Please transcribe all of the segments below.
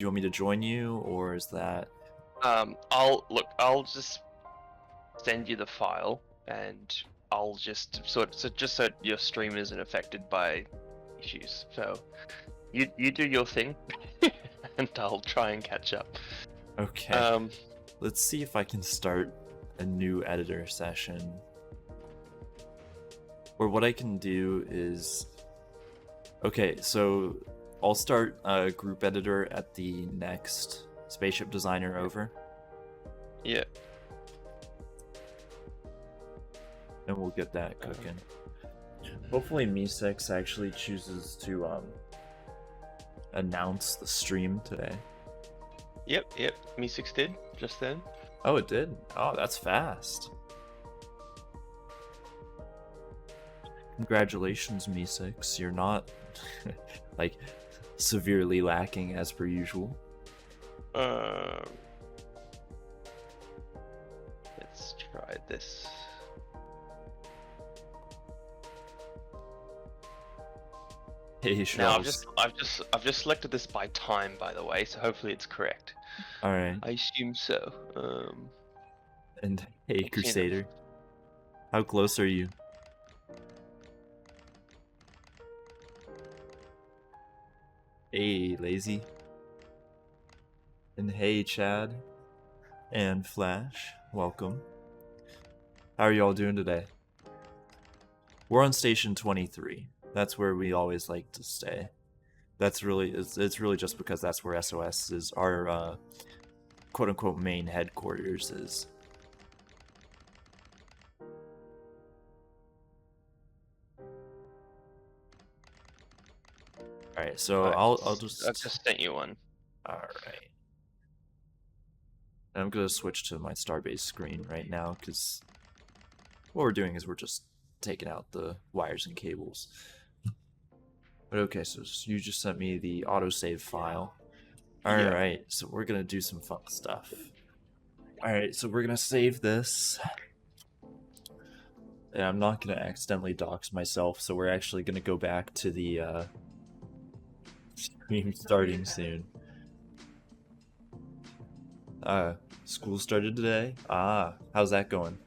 you want me to join you, or is that... I'll just send you the file, and I'll just just so your stream isn't affected by issues. So you do your thing, and I'll try and catch up. Okay. Let's see if I can start a new editor session. Or what I can do is... Okay, so I'll start a group editor at the next spaceship designer over. Yeah. And we'll get that cooking. Hopefully Meesex actually chooses to announce the stream today. Yep. Me6 did just then. Oh, it did? Oh, that's fast. Congratulations, Meesex. You're not like severely lacking as per usual. Let's try this. Hey, Now I've just selected this by time, by the way, so hopefully it's correct. All right. I assume so. And hey, Crusader, how close are you? Hey, Lazy. And hey, Chad. And Flash, welcome. How are you all doing today? We're on station 23. That's where we always like to stay. That's really, it's really just because that's where SOS is, our quote-unquote main headquarters is. Alright, so I'll just... I've just sent you one. Alright. I'm gonna switch to my Starbase screen right now, because what we're doing is we're just taking out the wires and cables. But okay, so you just sent me the autosave file. Alright, so we're gonna do some fun stuff. Alright, so we're gonna save this. And I'm not gonna accidentally dox myself, so we're actually gonna go back to the stream starting soon. School started today? How's that going?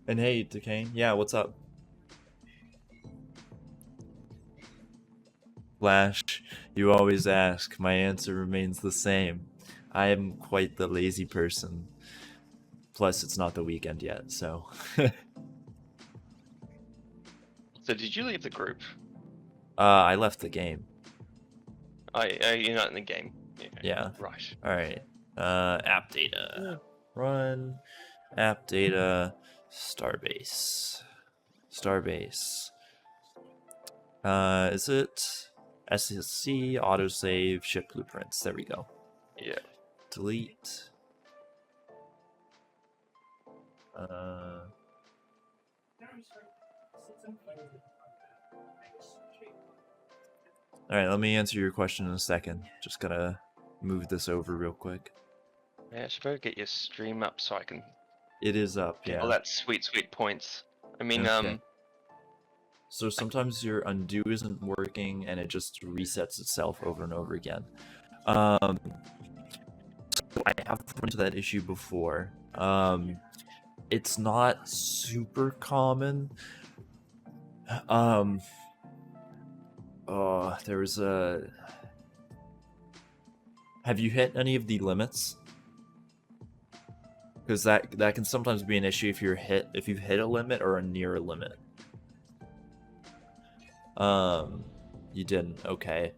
And hey, Decane, yeah, what's up? Flash, you always ask. My answer remains the same. I am quite the lazy person. Plus, it's not the weekend yet, so... So did you leave the group? I left the game. You're not in the game. Yeah. Right. Alright. App data. Run. App data. Starbase. Starbase. Is it SSC, autosave, ship blueprints? There we go. Yeah. Delete. Alright, let me answer your question in a second. Just gotta move this over real quick. Yeah, I should better get your stream up so I can... It is up, yeah. All that sweet points. I mean, okay. So sometimes your undo isn't working and it just resets itself over and over again. So I have run into that issue before. It's not super common. There was a... Have you hit any of the limits? Because that can sometimes be an issue if you've hit a limit or a near a limit. You didn't. Okay.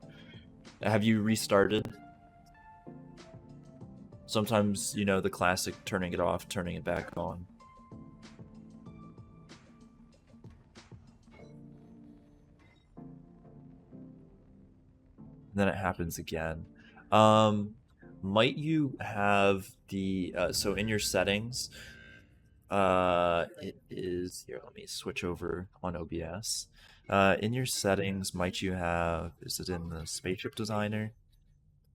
Have you restarted? Sometimes, you know, the classic turning it off, turning it back on. Then it happens again. Might you have the so in your settings, it is here. Let me switch over on OBS. In your settings, might you have? Is it in the spaceship designer?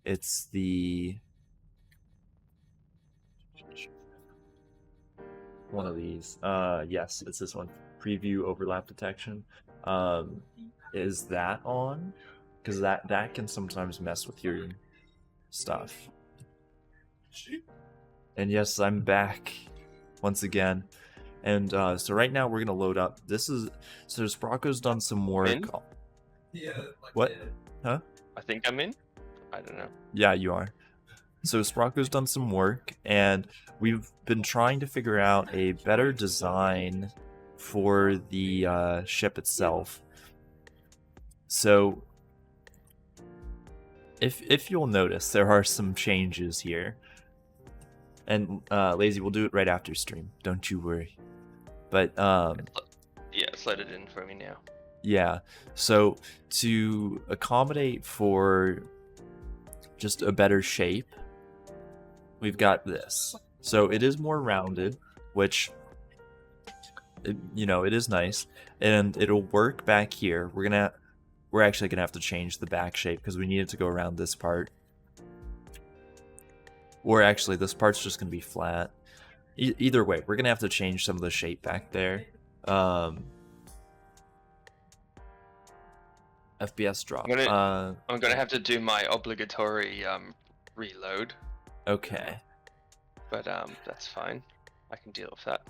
It's the one of these. Yes, it's this one. Preview overlap detection. Is that on? because that can sometimes mess with your stuff. And yes, I'm back once again. And so right now we're gonna load up. So Sprocco's done some work. In? What? Huh? I think I'm in. I don't know. Yeah, you are. So Sprocco's done some work, and we've been trying to figure out a better design for the ship itself. So if you'll notice, there are some changes here. And Lazy, we'll do it right after stream. Don't you worry. But Yeah, slide it in for me now. yeah. So to accommodate for just a better shape, we've got this. So it is more rounded, which it is nice, and it'll work back here. We're actually gonna have to change the back shape because we need it to go around this part. Or actually, this part's just gonna be flat. Either way, we're gonna have to change some of the shape back there. FPS drop. I'm gonna have to do my obligatory reload. Okay. But that's fine. I can deal with that.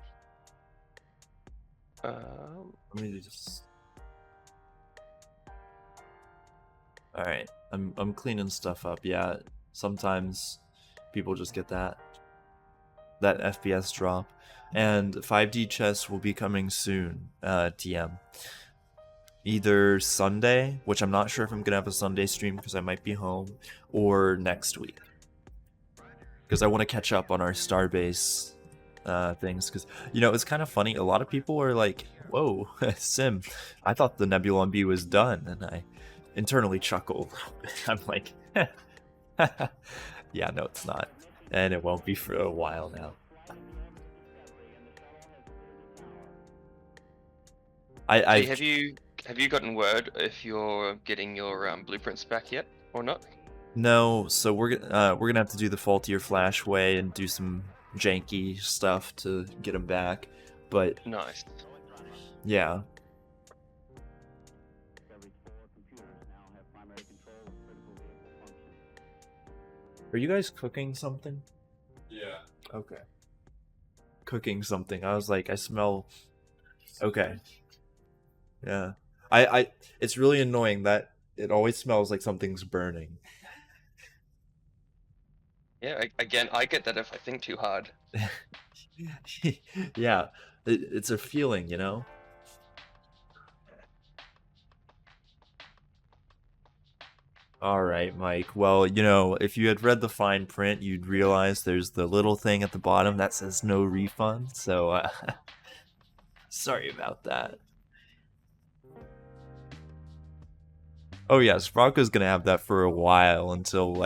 Let me just. All right, I'm cleaning stuff up. Yeah, sometimes people just get that FPS drop, and 5D chess will be coming soon. TM. Either Sunday, which I'm not sure if I'm gonna have a Sunday stream because I might be home, or next week. Because I want to catch up on our Starbase things. Because, it's kind of funny. A lot of people are like, whoa, Sim, I thought the Nebulon-B was done. And I internally chuckle. I'm like, yeah, no, it's not. And it won't be for a while now. Have you gotten word if you're getting your blueprints back yet or not? No, so we're gonna have to do the faultier flash way and do some janky stuff to get them back. But nice. Yeah. Are you guys cooking something? Yeah. Okay. Cooking something. I was like, I smell. Okay. Yeah. It's really annoying that it always smells like something's burning. Yeah, again, I get that if I think too hard. Yeah, it's a feeling, All right, Mike. Well, if you had read the fine print, you'd realize there's the little thing at the bottom that says no refund. So, sorry about that. Oh yeah, Sprocco's gonna have that for a while until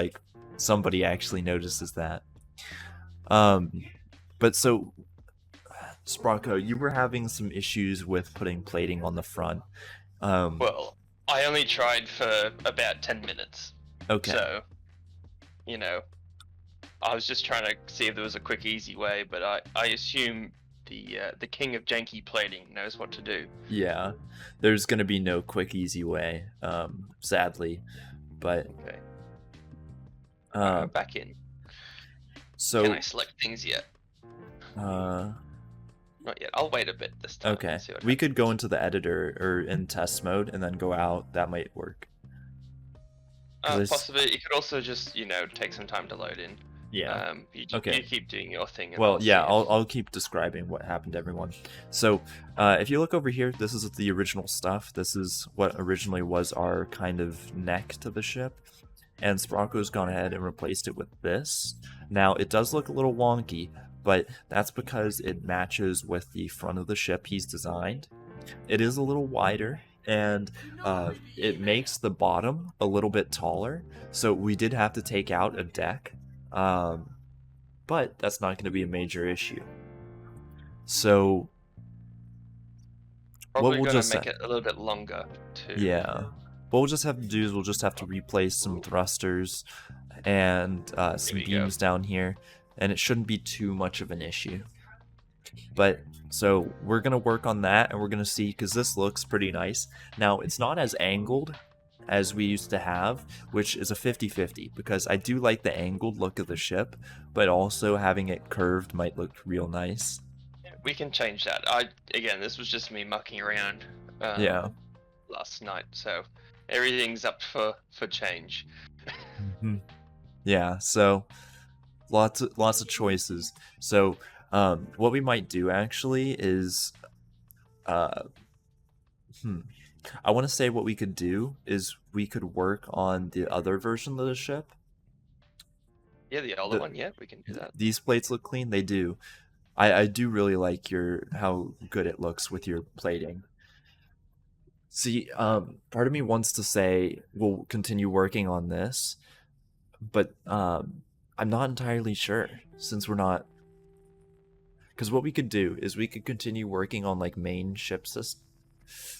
somebody actually notices that. But so Sprocco, you were having some issues with putting plating on the front. Well, I only tried for about 10 minutes. Okay. So, I was just trying to see if there was a quick, easy way, but I assume the king of janky plating knows what to do. Yeah, there's gonna be no quick, easy way, sadly, but okay. Back in. So can I select things yet? Not yet. I'll wait a bit this time. Okay, See what we could go into the editor or in test mode and then go out. That might work. Possibly. You could also just take some time to load in. Yeah. Okay. You keep doing your thing. Well, yeah, I'll keep describing what happened to everyone. So, if you look over here, this is the original stuff. This is what originally was our kind of neck to the ship. And Sprocco's gone ahead and replaced it with this. Now, it does look a little wonky, but that's because it matches with the front of the ship he's designed. It is a little wider, and it makes the bottom a little bit taller. So we did have to take out a deck. But that's not going to be a major issue. So probably going to make it a little bit longer too. Yeah. What we'll just have to do is we'll just have to replace some thrusters and some beams down here, and it shouldn't be too much of an issue. But so we're going to work on that, and we're going to see, because this looks pretty nice. Now, it's not as angled as we used to have, which is a 50-50, because I do like the angled look of the ship, but also having it curved might look real nice. We can change that. Again, this was just me mucking around Yeah. last night, so everything's up for change. Yeah, so lots of choices. So what we might do actually is I want to say what we could do is we could work on the other version of the ship. Yeah, the older one. Yeah, we can do that. These plates look clean. They do. I do really like how good it looks with your plating. See, part of me wants to say we'll continue working on this, but I'm not entirely sure since we're not. Because what we could do is we could continue working on like main ship system.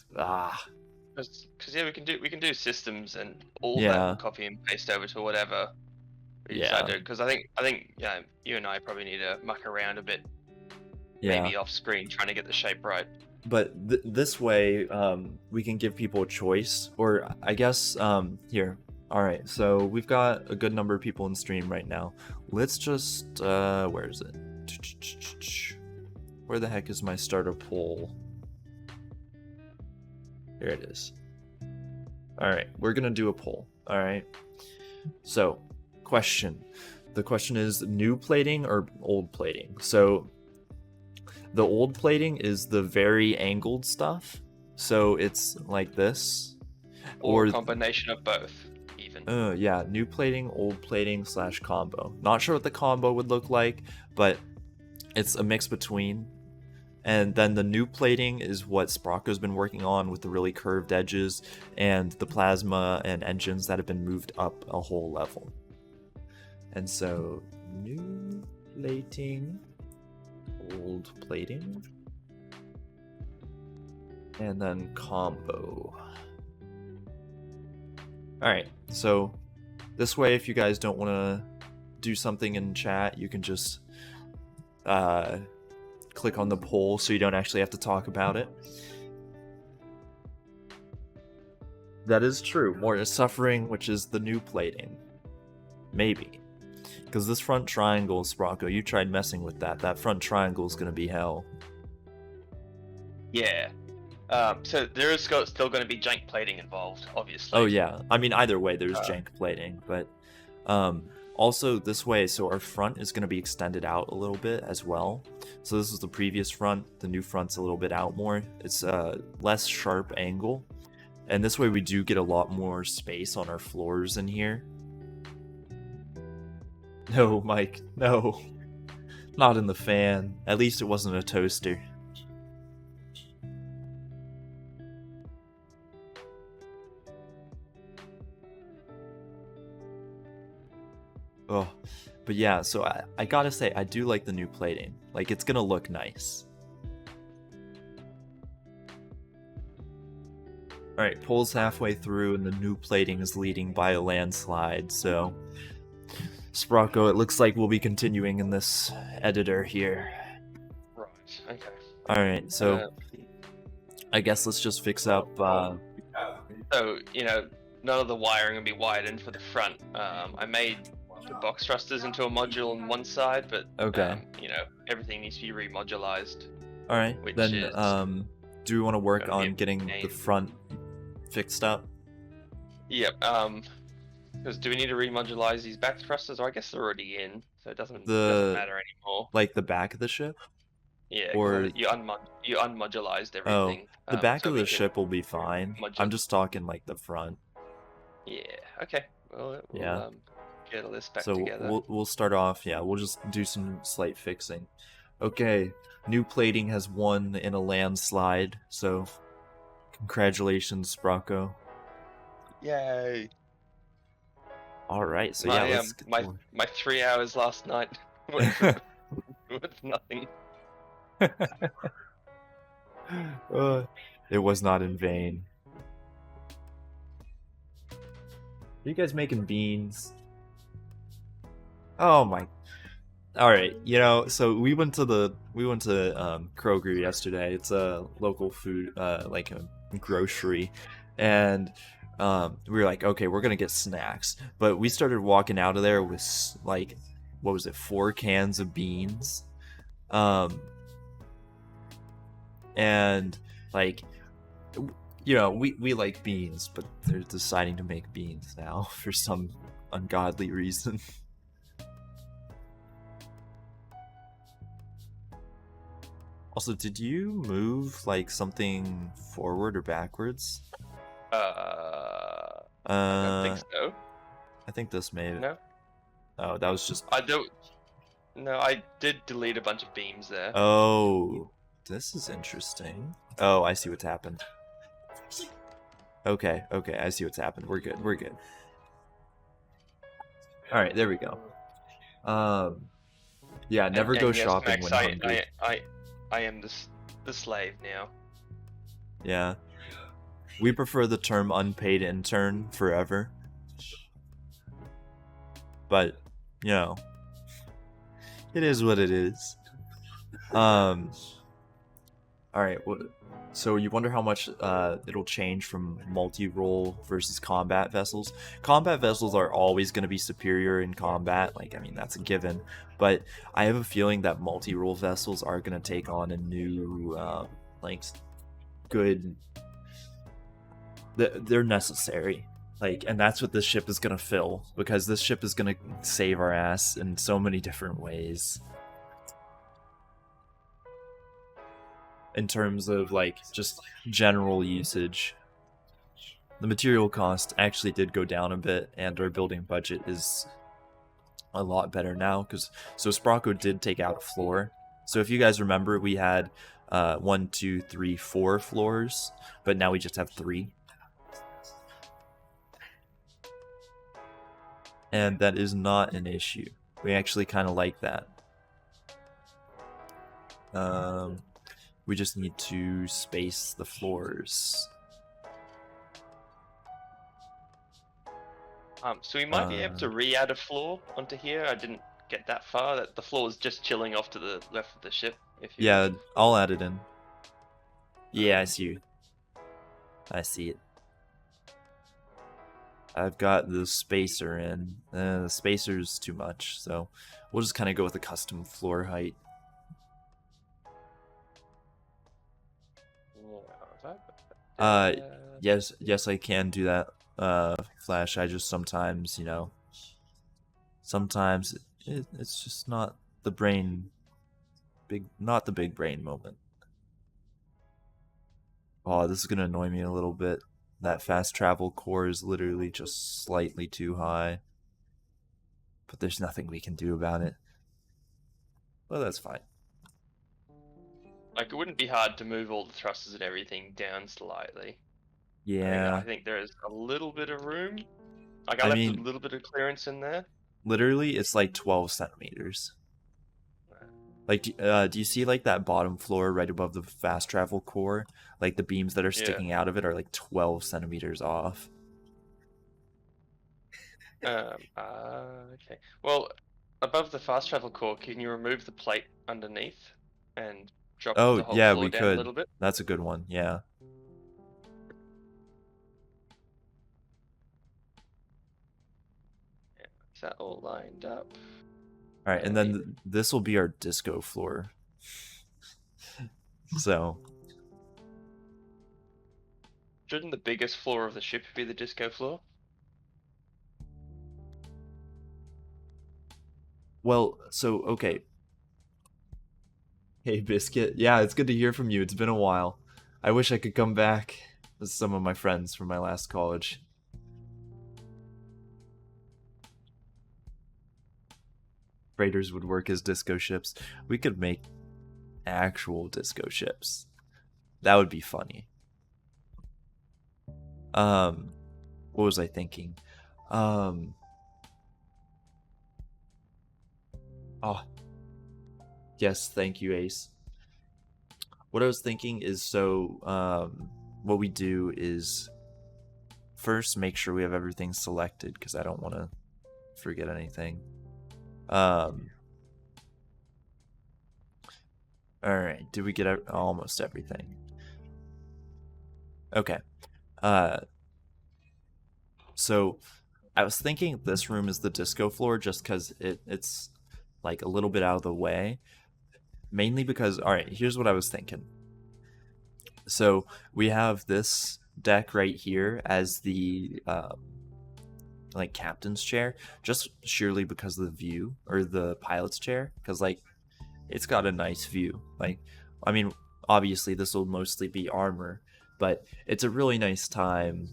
Because yeah, we can do systems and all Yeah. that, copy and paste over to whatever we Yeah. decide to. Because I think yeah, you and I probably need to muck around a bit, Yeah. maybe off screen, trying to get the shape right. But this way, we can give people a choice, or I guess here. All right, so we've got a good number of people in stream right now. Let's just where is it? Where the heck is my starter poll? Here it is. All right, we're gonna do a poll. All right. So, question. The question is new plating or old plating. So, the old plating is the very angled stuff. So it's like this, or a combination of both, even. Yeah, new plating, old plating / combo. Not sure what the combo would look like, but it's a mix between. And then the new plating is what Sprocco's been working on with the really curved edges and the plasma and engines that have been moved up a whole level. And so, new plating, old plating, and then combo. Alright, so this way, if you guys don't want to do something in chat, you can just click on the poll so you don't actually have to talk about it. That is true. More suffering, which is the new plating. Maybe. Because this front triangle, Sprocco, you tried messing with that. That front triangle is going to be hell. Yeah. So there is still going to be jank plating involved, obviously. Oh yeah. I mean, either way, there's jank plating. But also this way, so our front is going to be extended out a little bit as well. So this is the previous front. The new front's a little bit out more. It's a less sharp angle. And this way we do get a lot more space on our floors in here. No, Mike, no. Not in the fan. At least it wasn't a toaster. Oh, but yeah, so I gotta say, I do like the new plating. Like, it's gonna look nice. Alright, poll's halfway through, and the new plating is leading by a landslide, so... Sprocco, it looks like we'll be continuing in this editor here. Right, okay. Alright, so... I guess let's just fix up, So, you know, none of the wiring will be widened for the front. I made the box thrusters into a module on one side, but okay. You know, everything needs to be remodularized. Alright, then do we want to work on getting the front fixed up? Yep, because do we need to remodulize these back thrusters? Or I guess they're already in, so it doesn't matter anymore. Like the back of the ship? Yeah, or you unmodularized everything. Oh, the back of the ship will be fine. I'm just talking like the front. Yeah, okay. Well, we'll get a list back together. So we'll start off, we'll just do some slight fixing. Okay, new plating has won in a landslide, so congratulations, Sprocco. Yay! Alright, so let's my 3 hours last night was nothing. It was not in vain. Are you guys making beans? Oh my. Alright, so we went to Kroger yesterday. It's a local food like a grocery, and we were like, okay, we're gonna get snacks, but we started walking out of there with like, what was it, 4 cans of beans, and like, we like beans, but they're deciding to make beans now for some ungodly reason. Also, did you move like something forward or backwards? I don't think so. I think this made it. No, Oh, that was just. I don't. No, I did delete a bunch of beams there. Oh, this is interesting. Oh, I see what's happened. Okay, I see what's happened. We're good. All right, there we go. Yeah, never go yes, shopping Max, when hungry. I am the slave now. Yeah, we prefer the term unpaid intern forever. But, it is what it is. Alright, so you wonder how much it'll change from multi-role versus combat vessels. Combat vessels are always going to be superior in combat, like, I mean, that's a given. But I have a feeling that multi-role vessels are going to take on a new, good... They're necessary. Like, and that's what this ship is going to fill, because this ship is going to save our ass in so many different ways. In terms of, like, just general usage. The material cost actually did go down a bit, and our building budget is a lot better now, so Sprocco did take out a floor. So if you guys remember, we had 1, 2, 3, 4 floors, but now we just have 3. And that is not an issue. We actually kind of like that. We just need to space the floors. So we might be able to re-add a floor onto here. I didn't get that far. That the floor is just chilling off to the left of the ship. Yeah, I'll add it in. Yeah, I see it. I've got the spacer in. The spacer's too much, so we'll just kind of go with a custom floor height. Yes, I can do that, Flash. I just sometimes, sometimes it's just not the not the big brain moment. Oh, this is gonna annoy me a little bit. That fast travel core is literally just slightly too high. But there's nothing we can do about it. Well, that's fine. Like, it wouldn't be hard to move all the thrusters and everything down slightly. Yeah. I think there is a little bit of room. Like, I left a little bit of clearance in there. Literally, it's like 12 centimeters. Like, do you see, like, that bottom floor right above the fast travel core? Like, the beams that are sticking out of it are, like, 12 centimeters off. Okay. Well, above the fast travel core, can you remove the plate underneath and drop the whole floor down a little bit? That's a good one, yeah. Is that all lined up? Alright, and then this will be our disco floor. So. Shouldn't the biggest floor of the ship be the disco floor? Well, so, okay. Hey, Biscuit. Yeah, it's good to hear from you. It's been a while. I wish I could come back with some of my friends from my last college. Freighters would work as disco ships. We could make actual disco ships. That would be funny. What was I thinking? Oh. Yes, thank you, Ace. What I was thinking is, so, what we do is first make sure we have everything selected, because I don't want to forget anything. Alright, did we get almost everything? Okay. So I was thinking this room is the disco floor just because it's like a little bit out of the way. Mainly because, all right, here's what I was thinking. So we have this deck right here as the like captain's chair, just surely because of the view, or the pilot's chair, because like it's got a nice view. Like, I mean, obviously this will mostly be armor, but it's a really nice time.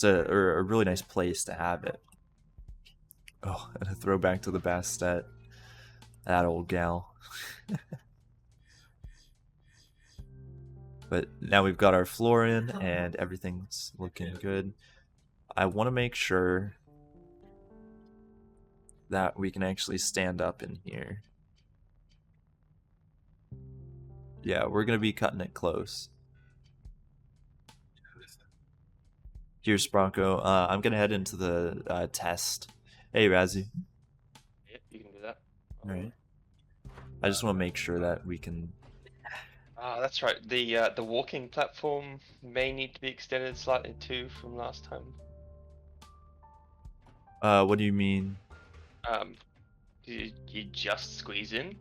Or a really nice place to have it. Oh, and a throwback to the Bastet. That old gal. But now we've got our floor in and everything's looking good. I want to make sure that we can actually stand up in here. Yeah, we're going to be cutting it close. Here's Sprocco. I'm going to head into the test. Hey, Razzie. Yep, you can do that. Alright. I just want to make sure that we can... Ah, that's right. The walking platform may need to be extended slightly too from last time. What do you mean? Did you just squeeze in?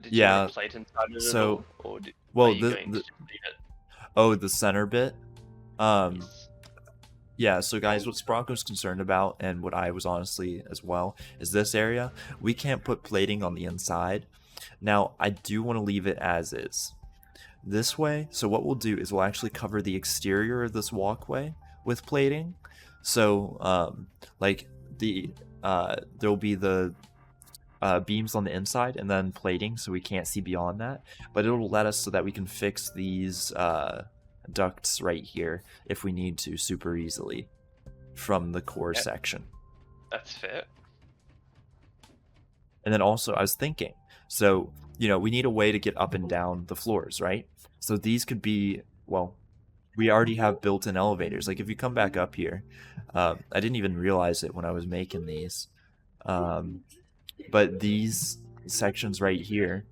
Did Yeah, you want a plate inside it so- at all? Or well, are you going to just leave it? Oh, the center bit? Yes. Yeah, so guys, what Sprocco's concerned about, and what I was honestly as well, is this area. We can't put plating on the inside. Now, I do want to leave it as is. This way, so what we'll do is we'll actually cover the exterior of this walkway with plating. So, like, there'll be the beams on the inside and then plating, so we can't see beyond that. But it'll let us so that we can fix these ducts right here if we need to super easily from the core section. That's fair. And then also I was thinking, so we need a way to get up and down the floors, right? So these could be, well, we already have built-in elevators. Like if you come back up here, I didn't even realize it when I was making these, but these sections right here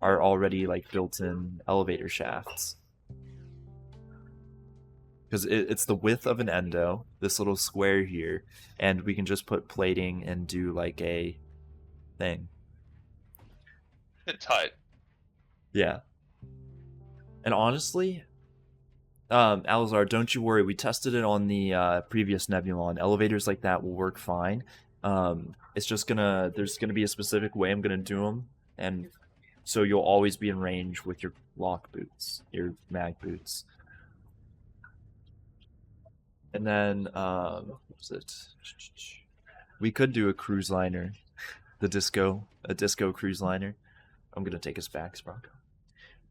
are already like built-in elevator shafts. Because it's the width of an endo, this little square here, and we can just put plating and do like a thing. Bit tight. Yeah. And honestly, Alazar, don't you worry. We tested it on the previous Nebulon. Elevators like that will work fine. It's just there's gonna be a specific way I'm gonna do them, and so you'll always be in range with your lock boots, your mag boots. And then, what was it? We could do a cruise liner, a disco cruise liner. I'm gonna take us back, Sprocco.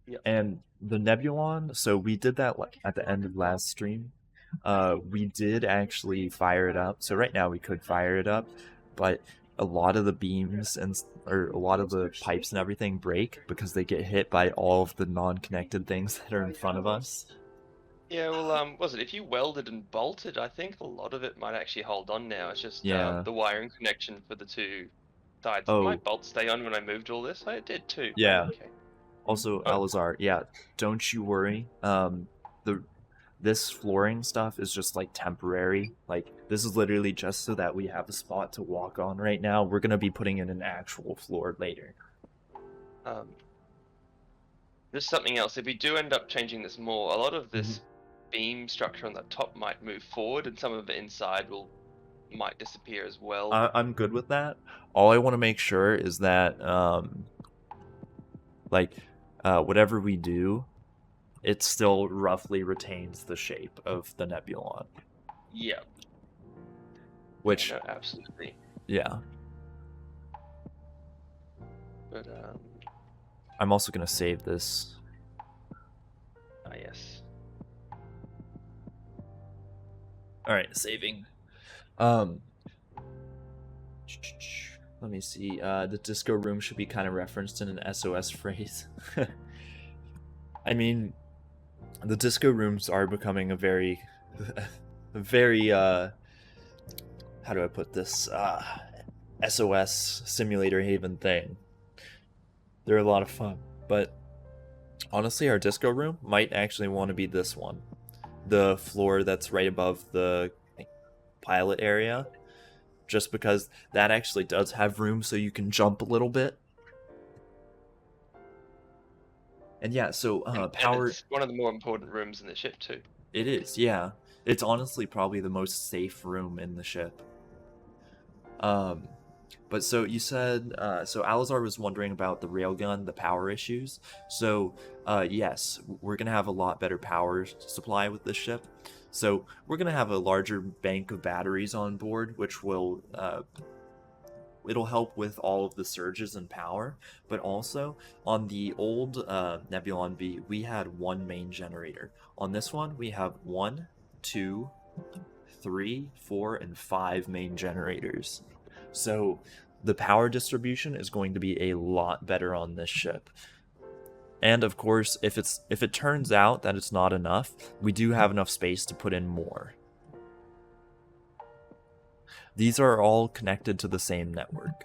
Yep. And the Nebulon, so we did that at the end of last stream. We did actually fire it up. So right now we could fire it up, but a lot of the beams or a lot of the pipes and everything break because they get hit by all of the non-connected things that are in front of us. Yeah, well, was it if you welded and bolted? I think a lot of it might actually hold on now. It's just Yeah. the wiring connection for the two sides. Oh. Did my bolt stay on when I moved all this? I did too. Yeah. Okay. Also, Oh. Alazar, yeah, don't you worry. This flooring stuff is just like temporary. Like this is literally just so that we have a spot to walk on right now. We're gonna be putting in an actual floor later. There's something else. If we do end up changing this more, a lot of this beam structure on the top might move forward, and some of the inside might disappear as well. I'm good with that. All I want to make sure is that whatever we do, it still roughly retains the shape of the Nebulon. Yeah. Which, no, absolutely. Yeah. But I'm also gonna save this. Yes. All right, saving. Let me see. The disco room should be kind of referenced in an SOS phrase. I mean, the disco rooms are becoming a very, how do I put this? SOS simulator haven thing. They're a lot of fun, but honestly, our disco room might actually want to be this one. the floor that's right above the pilot area, just because that actually does have room so you can jump a little bit. And yeah, so power. And it's one of the more important rooms in the ship too. It is, yeah. It's honestly probably the most safe room in the ship. But so you said, so Alizar was wondering about the railgun, the power issues. So, yes, we're gonna have a lot better power supply with this ship. So we're gonna have a larger bank of batteries on board, which will it'll help with all of the surges in power. But also on the old Nebulon-B, we had one main generator. On this one, we have 1, 2, 3, 4, and 5 main generators. So the power distribution is going to be a lot better on this ship. And of course, if it turns out that it's not enough, we do have enough space to put in more. These are all connected to the same network.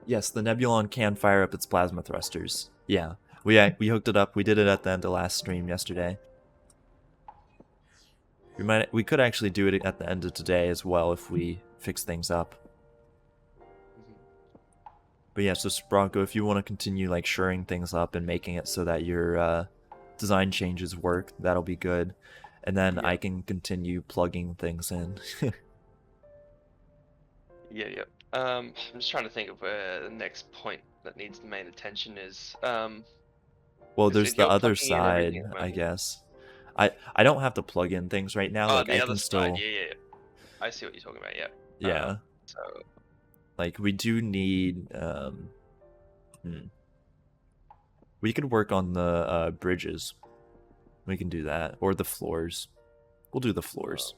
Yes, the Nebulon can fire up its plasma thrusters. Yeah, we hooked it up. We did it at the end of last stream yesterday. We could actually do it at the end of today as well if we fix things up. But yeah, so Sprocco, if you want to continue like shoring things up and making it so that your design changes work, that'll be good. And then I can continue plugging things in. Yeah. I'm just trying to think of where the next point that needs the main attention is. Well, there's the other side, I guess. I don't have to plug in things right now. Oh, like the I other can side. still. Yeah. I see what you're talking about. Yeah. Yeah. So. Like we do need. We could work on the bridges. We can do that, or the floors. We'll do the floors.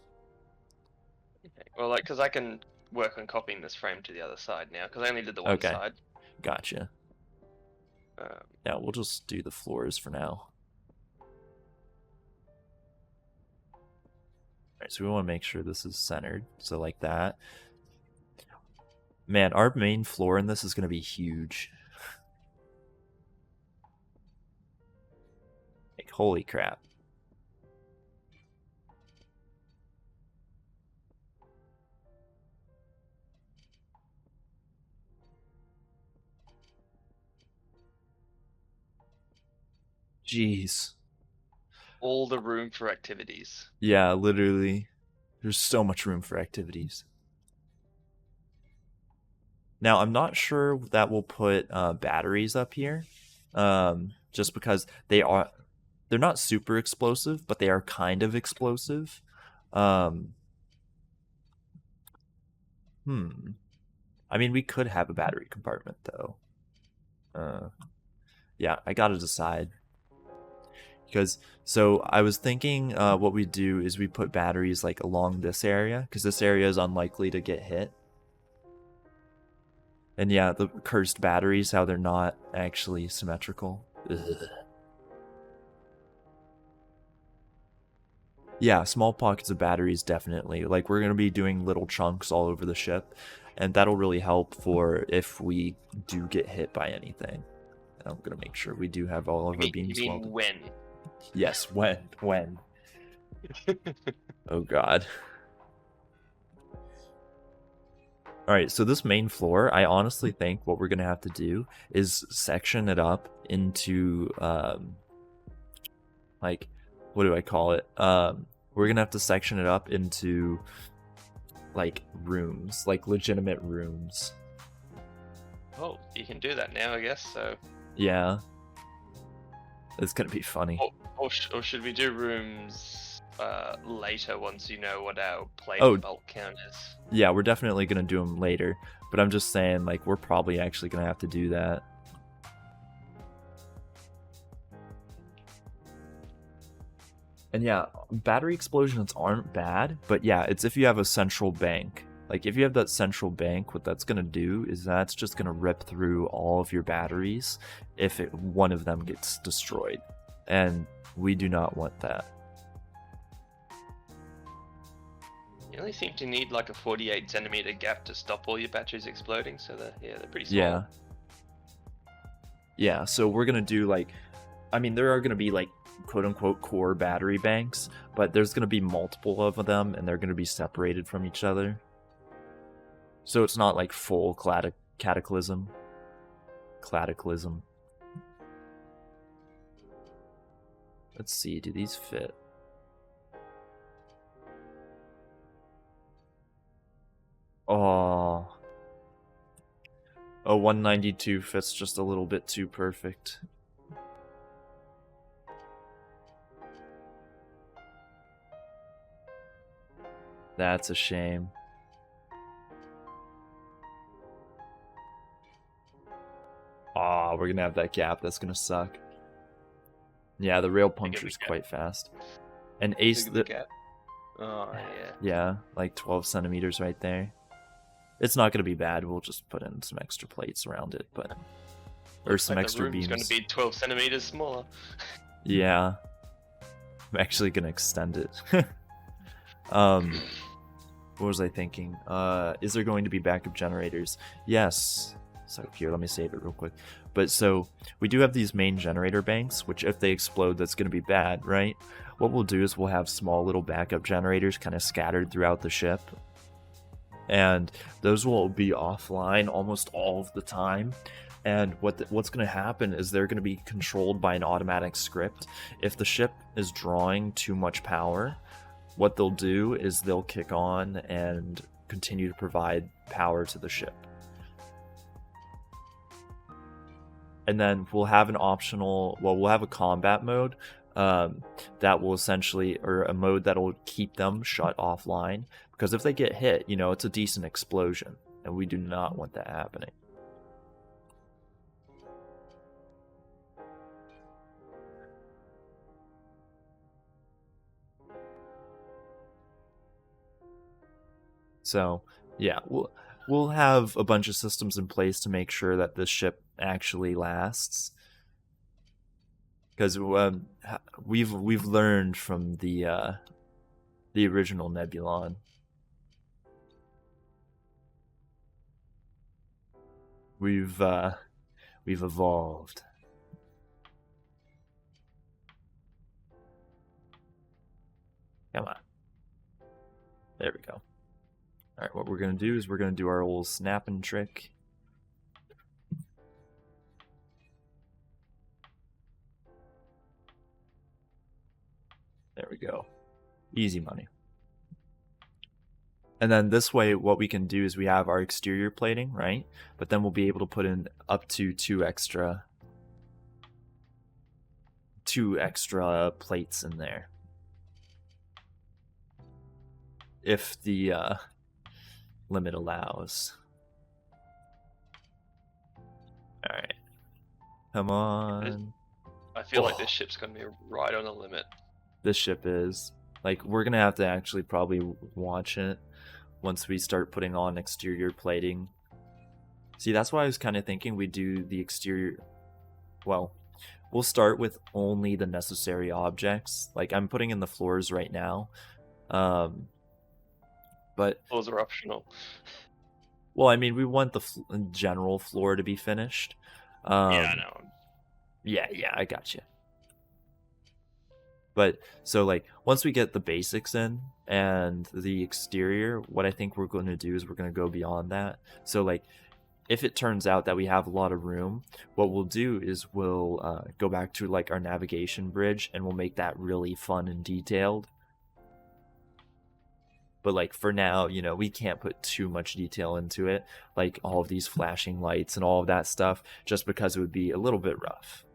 Okay. Well, like, because I can work on copying this frame to the other side now, because I only did the one side. Gotcha. Now we'll just do the floors for now. Alright, so we want to make sure this is centered, so like that. Man, our main floor in this is going to be huge. Like, holy crap. Jeez. All the room for activities. Yeah, literally. There's so much room for activities. Now, I'm not sure that we'll put batteries up here. Just because they're not super explosive, but they are kind of explosive. I mean, we could have a battery compartment, though. Yeah, I gotta decide. Because, so I was thinking what we do is we put batteries like along this area, because this area is unlikely to get hit. And yeah, the cursed batteries, how they're not actually symmetrical. Ugh. Yeah, small pockets of batteries, definitely. Like, we're going to be doing little chunks all over the ship, and that'll really help for if we do get hit by anything. And I'm going to make sure we do have all of our beams you mean welded. when? Yes, when. Oh, God. Alright, so this main floor, I honestly think what we're going to have to do is section it up into, like, what do I call it? We're going to have to section it up into, like, rooms, like legitimate rooms. Oh, you can do that now, I guess, so... Yeah. It's going to be funny. Or should we do rooms later once you know what our plate bulk count is? Yeah, we're definitely going to do them later. But I'm just saying, like, we're probably actually going to have to do that. And yeah, battery explosions aren't bad. But yeah, it's if you have a central bank. Like, if you have that central bank, what that's going to do is that's just going to rip through all of your batteries if one of them gets destroyed. And we do not want that. You only seem to need like a 48 centimeter gap to stop all your batteries exploding, so they're pretty small. Yeah, so we're going to do like, I mean, there are going to be like quote-unquote core battery banks, but there's going to be multiple of them, and they're going to be separated from each other. So it's not like full cataclysm. Let's see, do these fit? Oh, 192 fits just a little bit too perfect. That's a shame. Aw, we're gonna have that gap. That's gonna suck. Yeah, the rail puncture's quite fast. And Ace, the gap. Oh, yeah. Yeah, like 12 centimeters right there. It's not gonna be bad. We'll just put in some extra plates around it, but or some extra beams. It's gonna be 12 centimeters smaller. Yeah, I'm actually gonna extend it. What was I thinking? Is there going to be backup generators? Yes. So here, let me save it real quick. But so we do have these main generator banks, which if they explode, that's going to be bad, right? What we'll do is we'll have small little backup generators kind of scattered throughout the ship. And those will be offline almost all of the time. And what's going to happen is they're going to be controlled by an automatic script. If the ship is drawing too much power, what they'll do is they'll kick on and continue to provide power to the ship. And then we'll have an optional, well, we'll have a combat mode that will essentially, or a mode that will keep them shut offline. Because if they get hit, you know, it's a decent explosion. And we do not want that happening. So, yeah, we'll have a bunch of systems in place to make sure that this ship actually lasts. Because we've learned from the original Nebulon. We've evolved. Come on. There we go. Alright, what we're going to do is we're going to do our old snapping trick. There we go. Easy money. And then this way, what we can do is we have our exterior plating, right? But then we'll be able to put in up to two extra plates in there. If the limit allows. Alright. Come on. I feel like this ship's gonna be right on the limit. This ship is. Like, we're gonna have to actually probably watch it once we start putting on exterior plating. See, that's why I was kind of thinking we do the exterior. Well, we'll start with only the necessary objects. Like, I'm putting in the floors right now. But floors are optional. Well, I mean, we want the general floor to be finished. Yeah, I know. Yeah, I got you. But so, like, once we get the basics in and the exterior, what I think we're going to do is we're going to go beyond that. So, like, if it turns out that we have a lot of room, what we'll do is we'll go back to, like, our navigation bridge, and we'll make that really fun and detailed. But, like, for now, you know, we can't put too much detail into it, like all of these flashing lights and all of that stuff, just because it would be a little bit rough.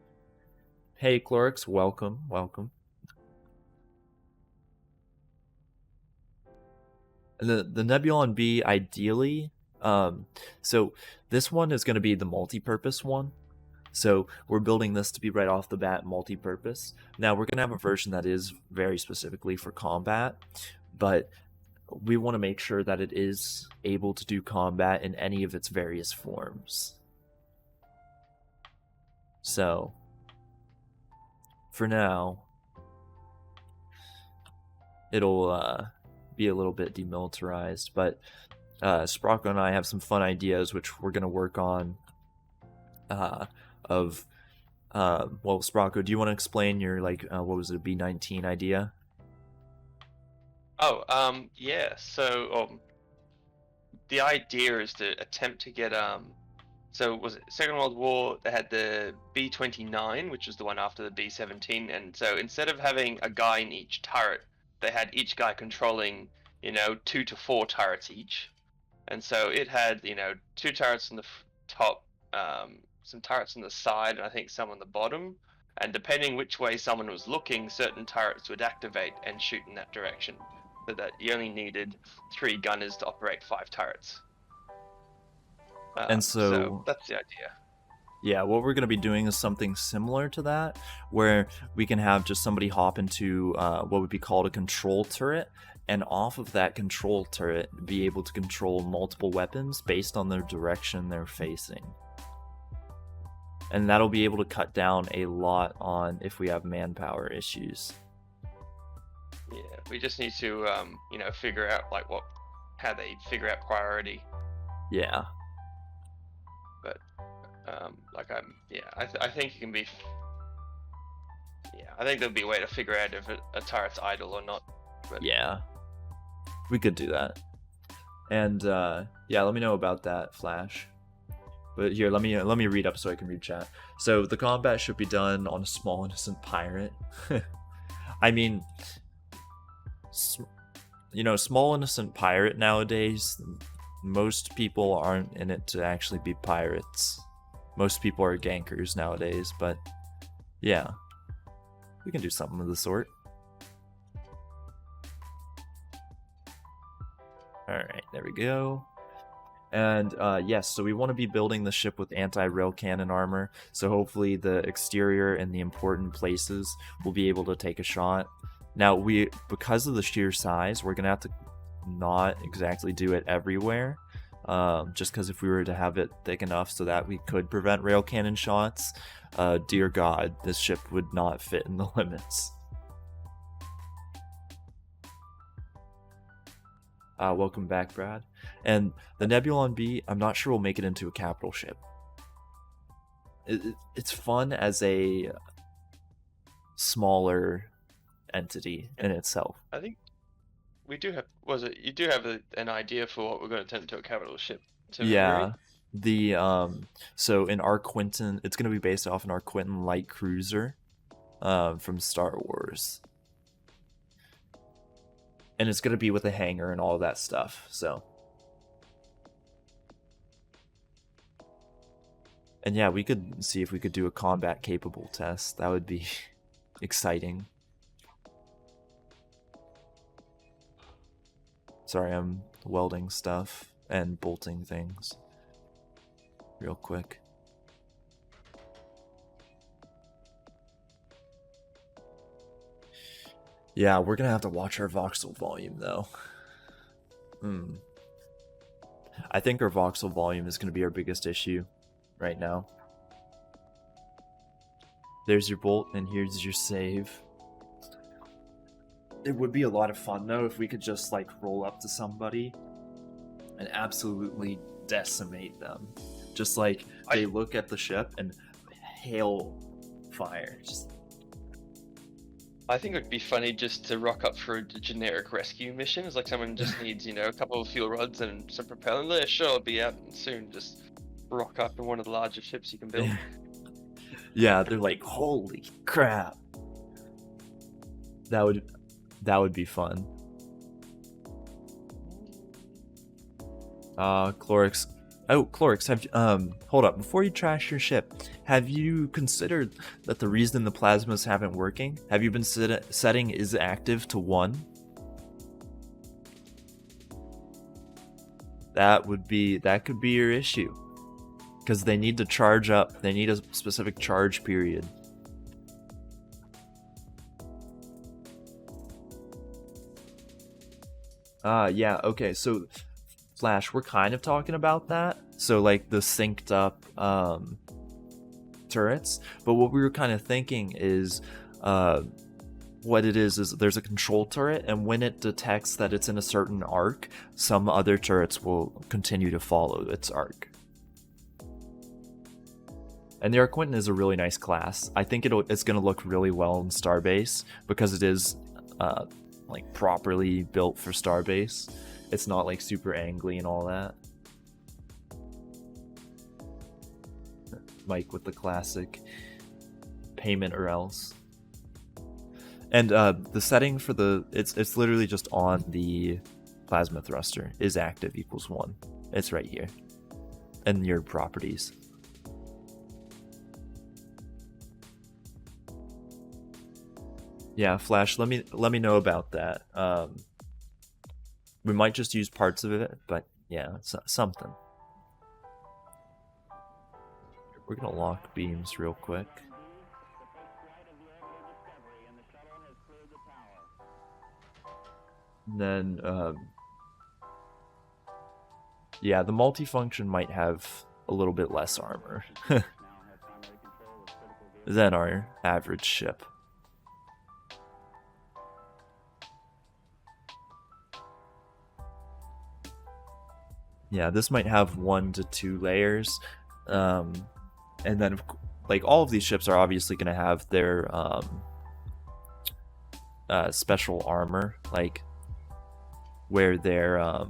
Hey, Clorix, welcome. The Nebulon-B, ideally, so this one is going to be the multi-purpose one. So we're building this to be right off the bat multi-purpose. Now we're going to have a version that is very specifically for combat, but we want to make sure that it is able to do combat in any of its various forms. So, for now, it'll be a little bit demilitarized, but Sprocco and I have some fun ideas which we're going to work on of Well, Sprocco, do you want to explain your what was it, a B-19 idea? Oh, yeah. So, the idea is to attempt to get So was it Second World War? They had the B-29, which was the one after the B-17, and so instead of having a guy in each turret, they had each guy controlling, 2 to 4 turrets each. And so it had, two turrets on the top, some turrets on the side, and I think some on the bottom. And depending which way someone was looking, certain turrets would activate and shoot in that direction. So that you only needed 3 gunners to operate 5 turrets. And So so, that's the idea. yeah, what we're going to be doing is something similar to that, where we can have just somebody hop into what would be called a control turret, and off of that control turret, be able to control multiple weapons based on their direction they're facing. And that'll be able to cut down a lot on if we have manpower issues. Yeah, we just need to, figure out how they figure out priority. Yeah. But, I think it can be. Yeah, I think there'll be a way to figure out if a turret's idle or not. But Yeah. We could do that. And yeah, let me know about that, Flash. But here, let me read up so I can read chat. So the combat should be done on a small innocent pirate. I mean, small innocent pirate nowadays. Most people aren't in it to actually be pirates. Most people are gankers nowadays. But yeah, we can do something of the sort. Alright, there we go. And yes, so we want to be building the ship with anti-rail cannon armor, so hopefully the exterior and the important places will be able to take a shot. Now, because of the sheer size, we're going to have to not exactly do it everywhere, just because if we were to have it thick enough so that we could prevent rail cannon shots, dear God, this ship would not fit in the limits. Welcome back, Brad. And the Nebulon-B, I'm not sure we'll make it into a capital ship. It's fun as a smaller entity in itself. I think we do have. You do have an idea for what we're going to turn into a capital ship? Yeah. So in our Quinton, it's going to be based off an our Quinton light cruiser, from Star Wars. And it's going to be with a hangar and all of that stuff, so. And yeah, we could see if we could do a combat capable test. That would be exciting. Sorry, I'm welding stuff and bolting things real quick. Yeah, we're gonna have to watch our voxel volume though. I think our voxel volume is gonna be our biggest issue right now. There's your bolt, and here's your save. It would be a lot of fun though if we could just roll up to somebody and absolutely decimate them. Just they look at the ship and hail fire. I think it would be funny just to rock up for a generic rescue mission. It's like someone just needs, a couple of fuel rods and some propellant. Yeah, sure, I'll be out soon. Just rock up in one of the larger ships you can build. Yeah, they're like, holy crap. That would be fun. Clorix. Oh, Clorix, hold up. Before you trash your ship, have you considered that the reason the plasmas haven't working? Have you been setting is active to 1? That could be your issue. Because they need to charge up. They need a specific charge period. Yeah, okay, so Flash, we're kind of talking about that. So the synced up turrets. But what we were kind of thinking is what it is there's a control turret, and when it detects that it's in a certain arc, some other turrets will continue to follow its arc. And the Arquentin is a really nice class. I think it's going to look really well in Starbase because it is like properly built for Starbase. It's not like super angly and all that. Mike with the classic payment or else. And the setting for it's literally just on the plasma thruster is active equals 1. It's right here. And your properties. Yeah, Flash, let me know about that. We might just use parts of it, but yeah, something. We're gonna lock beams real quick. And then, yeah, the multifunction might have a little bit less armor than our average ship. Yeah, this might have 1 to 2 layers. And then, like, all of these ships are obviously going to have their special armor, like, where their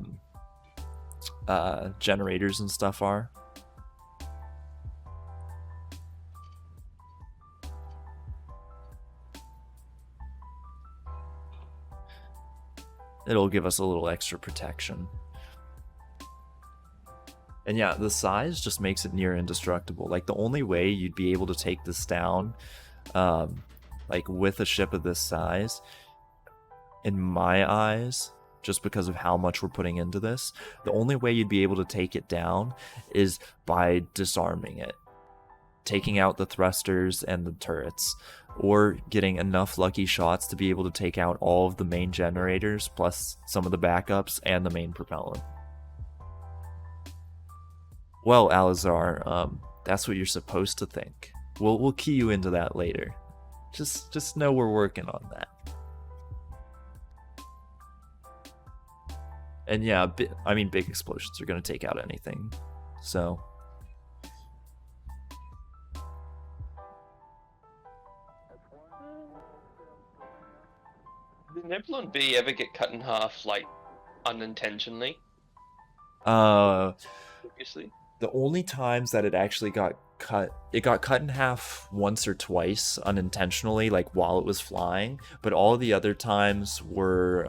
generators and stuff are. It'll give us a little extra protection. And yeah, the size just makes it near indestructible. Like, the only way you'd be able to take this down, like, with a ship of this size, in my eyes, just because of how much we're putting into this, the only way you'd be able to take it down is by disarming it. Taking out the thrusters and the turrets, or getting enough lucky shots to be able to take out all of the main generators, plus some of the backups and the main propellant. Well, Alizar, that's what you're supposed to think. We'll key you into that later. Just know we're working on that. And yeah, I mean, big explosions are going to take out anything. So. Did Nebulon-B ever get cut in half, like, unintentionally? Obviously. The only times that it actually got cut in half once or twice unintentionally, like while it was flying, but all the other times were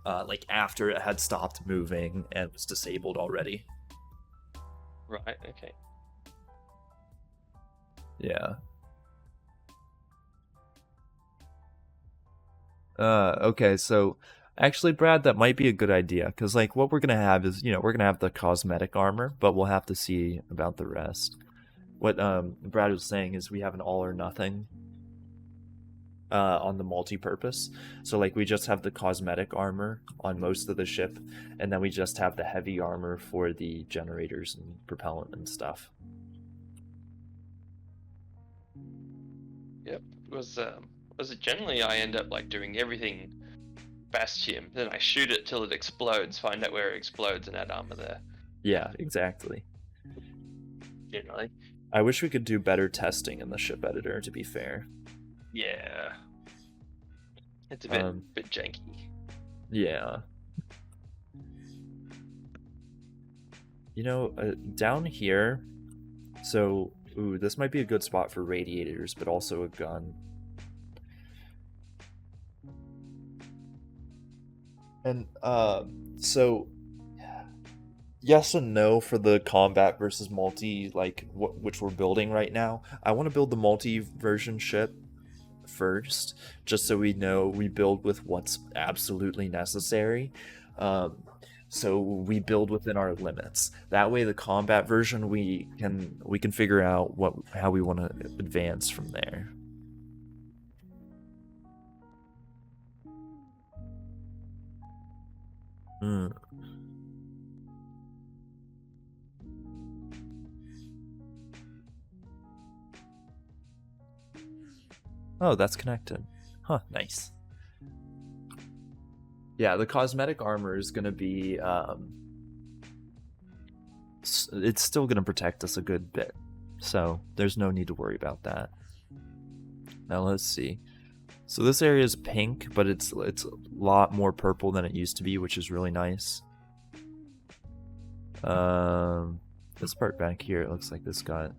like after it had stopped moving and was disabled already. Right, okay. Yeah. Okay, so actually, Brad, that might be a good idea, because, like, what we're going to have is, we're going to have the cosmetic armor, but we'll have to see about the rest. What Brad was saying is we have an all or nothing on the multi-purpose. So, like, we just have the cosmetic armor on most of the ship, and then we just have the heavy armor for the generators and propellant and stuff. Yep, was it generally I end up, like, doing everything Bastion, then I shoot it till it explodes, find out where it explodes, and add armor there. Yeah, exactly. Generally. I wish we could do better testing in the ship editor, to be fair. Yeah. It's a bit janky. Yeah. Down here, so, this might be a good spot for radiators, but also a gun. And, so, yes and no for the combat versus multi, like, which we're building right now. I want to build the multi-version ship first, just so we know we build with what's absolutely necessary. So we build within our limits. That way, the combat version, we can figure out how we want to advance from there. Oh, that's connected. Huh, nice. Yeah, the cosmetic armor is going to be... it's still going to protect us a good bit. So there's no need to worry about that. Now let's see. So this area is pink, but it's a lot more purple than it used to be, which is really nice. This part back here, it looks like this got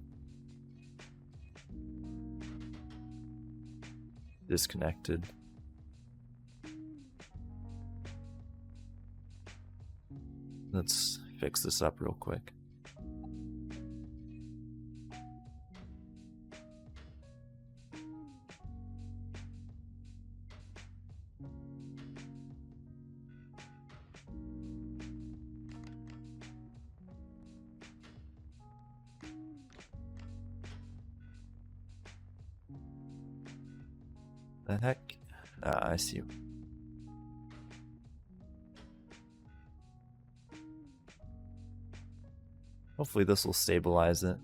disconnected. Let's fix this up real quick. The heck? I see. Hopefully this will stabilize it.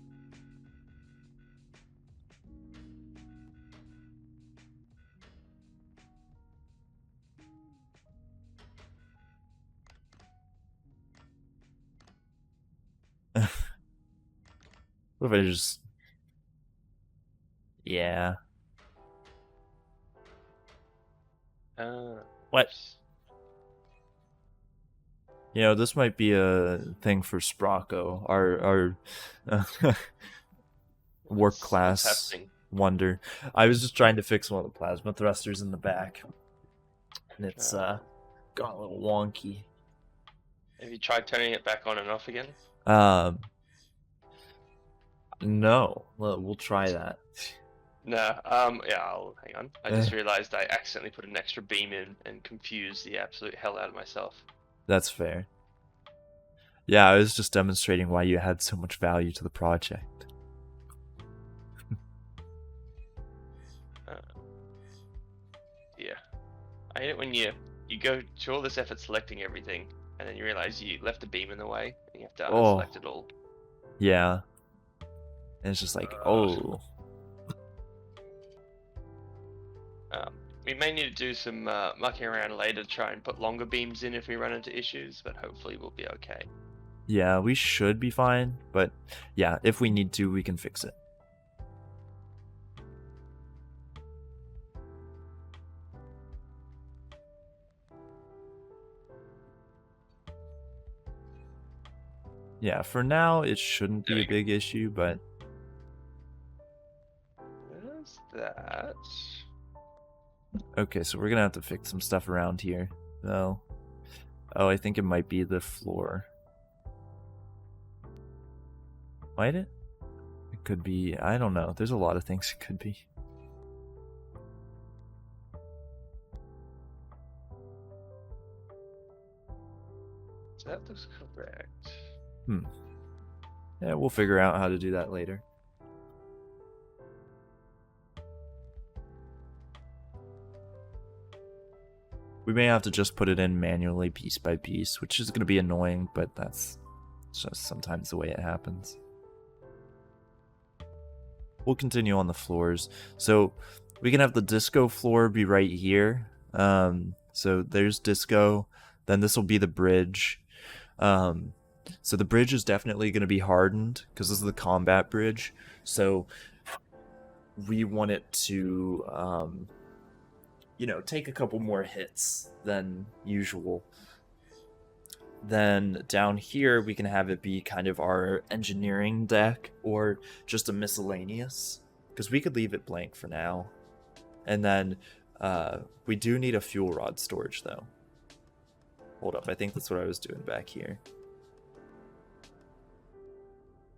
What if I just... Yeah. What? You know, this might be a thing for Sprocco, our work class wonder. I was just trying to fix one of the plasma thrusters in the back, and it's gone a little wonky. Have you tried turning it back on and off again? No. Well, we'll try that. No, yeah, I'll hang on. I just realized I accidentally put an extra beam in and confused the absolute hell out of myself. That's fair. Yeah, I was just demonstrating why you had so much value to the project. Yeah. I hate it when you go to all this effort selecting everything, and then you realize you left a beam in the way, and you have to unselect it all. Yeah. And it's just like, oh. We may need to do some mucking around later to try and put longer beams in if we run into issues, but hopefully we'll be okay. Yeah, we should be fine, but yeah, if we need to, we can fix it. Yeah, for now, it shouldn't be a big issue, but... Where's that? Okay, so we're gonna have to fix some stuff around here, though. Oh, I think it might be the floor. Might it? It could be, I don't know. There's a lot of things it could be. That looks correct. Yeah, we'll figure out how to do that later. We may have to just put it in manually piece by piece, which is going to be annoying, but that's just sometimes the way it happens. We'll continue on the floors. So we can have the disco floor be right here. So there's disco, then this will be the bridge. So the bridge is definitely going to be hardened because this is the combat bridge. So we want it to, you know, take a couple more hits than usual. Then down here, we can have it be kind of our engineering deck or just a miscellaneous, because we could leave it blank for now. And then we do need a fuel rod storage, though. Hold up, I think that's what I was doing back here.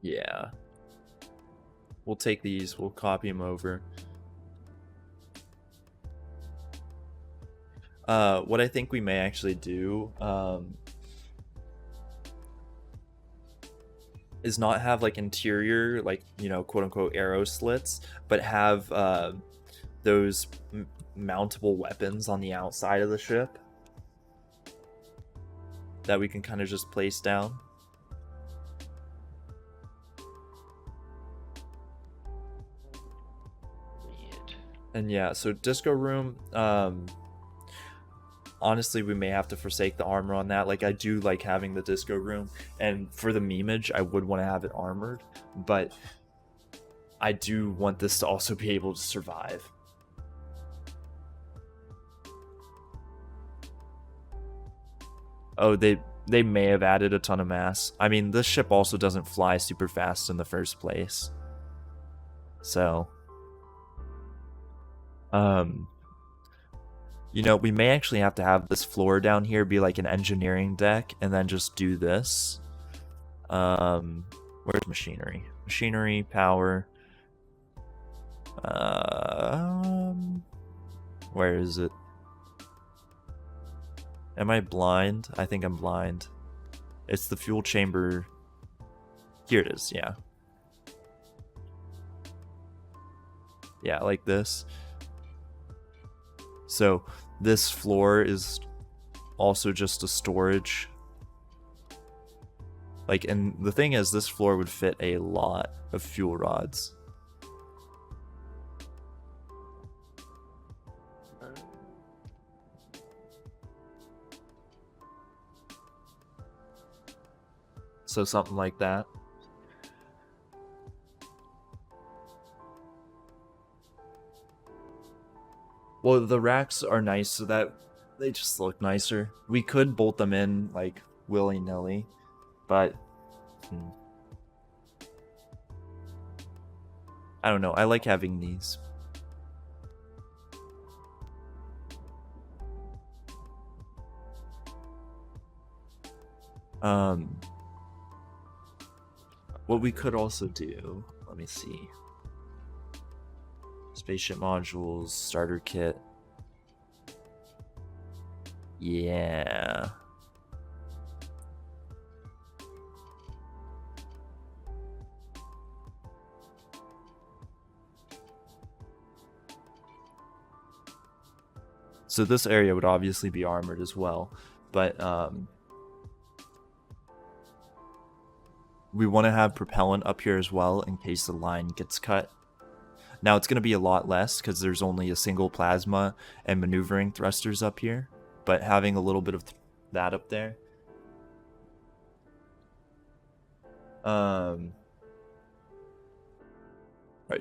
Yeah. We'll take these, we'll copy them over. What I think we may actually do is not have like interior, like, you know, quote unquote arrow slits, but have those mountable weapons on the outside of the ship that we can kind of just place down. Weird. And yeah, so disco room, honestly, we may have to forsake the armor on that. Like, I do like having the disco room, and for the memeage, I would want to have it armored, but I do want this to also be able to survive. Oh, they may have added a ton of mass. I mean, this ship also doesn't fly super fast in the first place. So, you know, we may actually have to have this floor down here be like an engineering deck and then just do this. Where's machinery? Machinery, power. Where is it? Am I blind? I think I'm blind. It's the fuel chamber. Here it is, yeah. Yeah, like this. So this floor is also just a storage. Like, and the thing is, this floor would fit a lot of fuel rods. So something like that. Well, the racks are nice so that they just look nicer. We could bolt them in like willy-nilly, but I don't know. I like having these. What we could also do, let me see. Spaceship modules, starter kit. Yeah. So this area would obviously be armored as well, but we want to have propellant up here as well in case the line gets cut. Now it's going to be a lot less because there's only a single plasma and maneuvering thrusters up here, but having a little bit of that up there.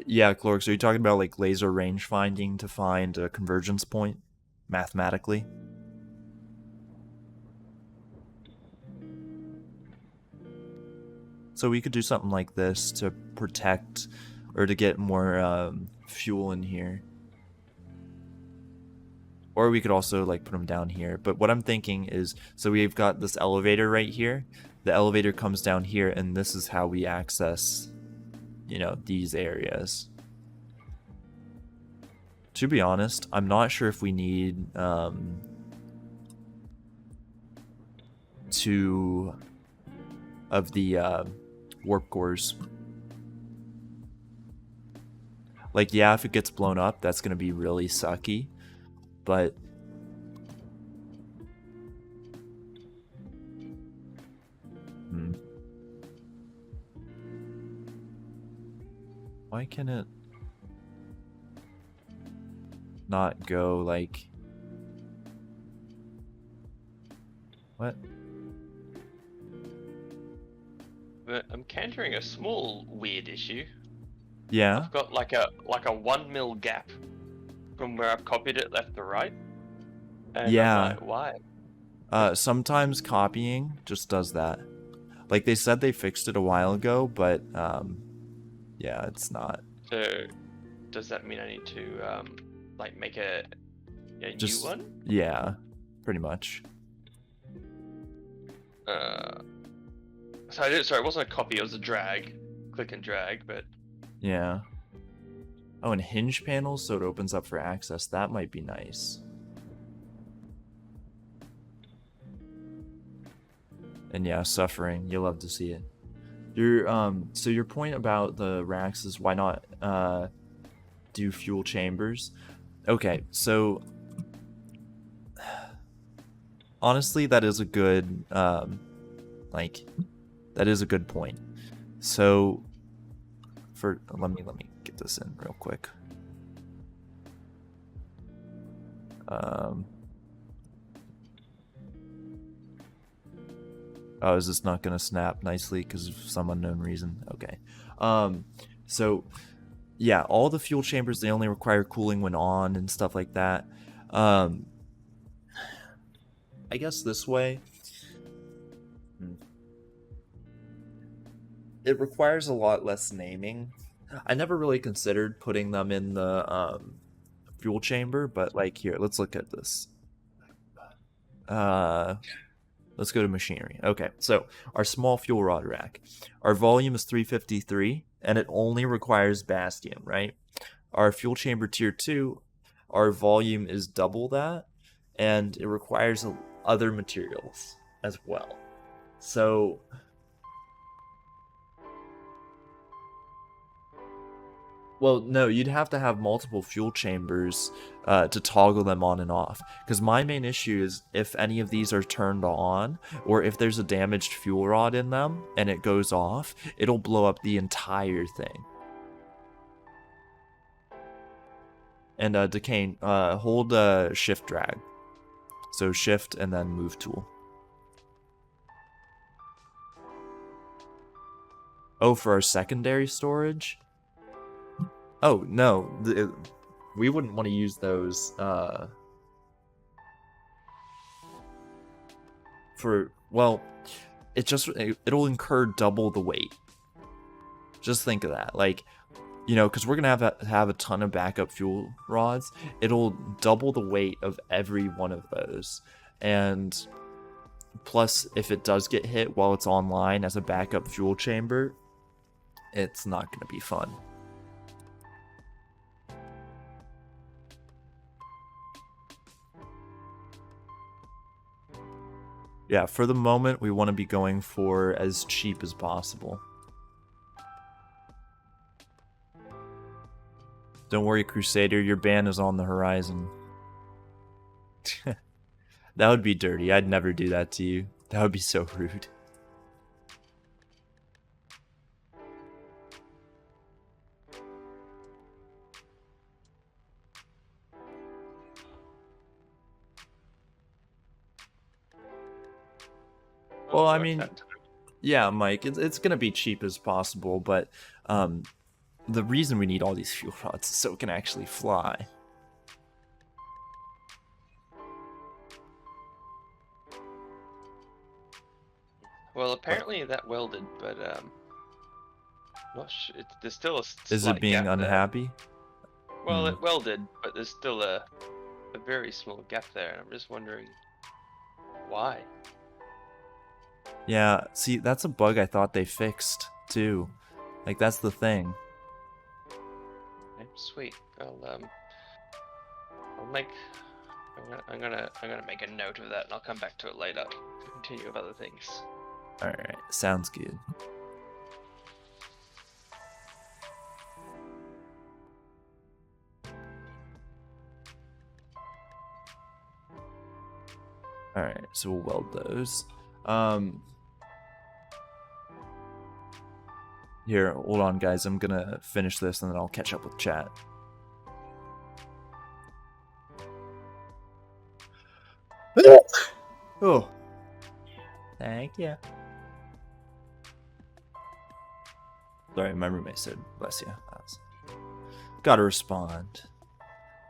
Yeah, Clorix, are you talking about like laser range finding to find a convergence point mathematically? So we could do something like this to protect or to get more fuel in here. Or we could also like put them down here. But what I'm thinking is, so we've got this elevator right here. The elevator comes down here and this is how we access, you know, these areas. To be honest, I'm not sure if we need two of the warp cores. Like, yeah, if it gets blown up, that's going to be really sucky. But why can it not go like... What? But I'm encountering a small weird issue. Yeah. I've got like a 1 mil gap from where I've copied it left to right. And Yeah. I'm like, why? Sometimes copying just does that. Like they said they fixed it a while ago, but yeah, it's not. So does that mean I need to like make a new one? Yeah, pretty much. So I did, sorry, it wasn't a copy, it was a drag. Click and drag, but... Yeah. Oh, and hinge panels, so it opens up for access. That might be nice. And yeah, suffering. You'll love to see it. So your point about the racks is why not do fuel chambers? Okay, so... Honestly, that is a good... that is a good point. So, let me get this in real quick. Oh, is this not gonna snap nicely because of some unknown reason? Okay. So yeah, all the fuel chambers, they only require cooling when on and stuff like that. Um, I guess this way, it requires a lot less naming. I never really considered putting them in the fuel chamber, but like here, let's look at this. Uh, let's go to machinery. Okay, so our small fuel rod rack. Our volume is 353, and it only requires Bastion, right? Our fuel chamber tier 2, our volume is double that, and it requires other materials as well. So well, no, you'd have to have multiple fuel chambers to toggle them on and off. Because my main issue is if any of these are turned on, or if there's a damaged fuel rod in them and it goes off, it'll blow up the entire thing. And Decane, hold shift drag. So shift and then move tool. Oh, for our secondary storage? Oh, no. We wouldn't want to use those for, well, it'll incur double the weight. Just think of that. Like, you know, because we're going to have a ton of backup fuel rods. It'll double the weight of every one of those. And plus, if it does get hit while it's online as a backup fuel chamber, it's not going to be fun. Yeah, for the moment, we want to be going for as cheap as possible. Don't worry, Crusader, your ban is on the horizon. That would be dirty. I'd never do that to you. That would be so rude. Well, I mean, yeah, Mike, it's going to be cheap as possible, but the reason we need all these fuel rods is so it can actually fly. Well, apparently that welded, but there's still a Is slight it being gap unhappy? there. Well, it welded, but there's still a very small gap there, and I'm just wondering why. Yeah, see, that's a bug I thought they fixed too. Like, that's the thing. Okay, sweet. I'll make. I'm gonna make a note of that, and I'll come back to it later to continue with other things. All right, sounds good. All right, so we'll weld those. Here, hold on, guys. I'm gonna finish this, and then I'll catch up with chat. Oh, thank you. Sorry, my roommate said, "Bless you." Gotta respond.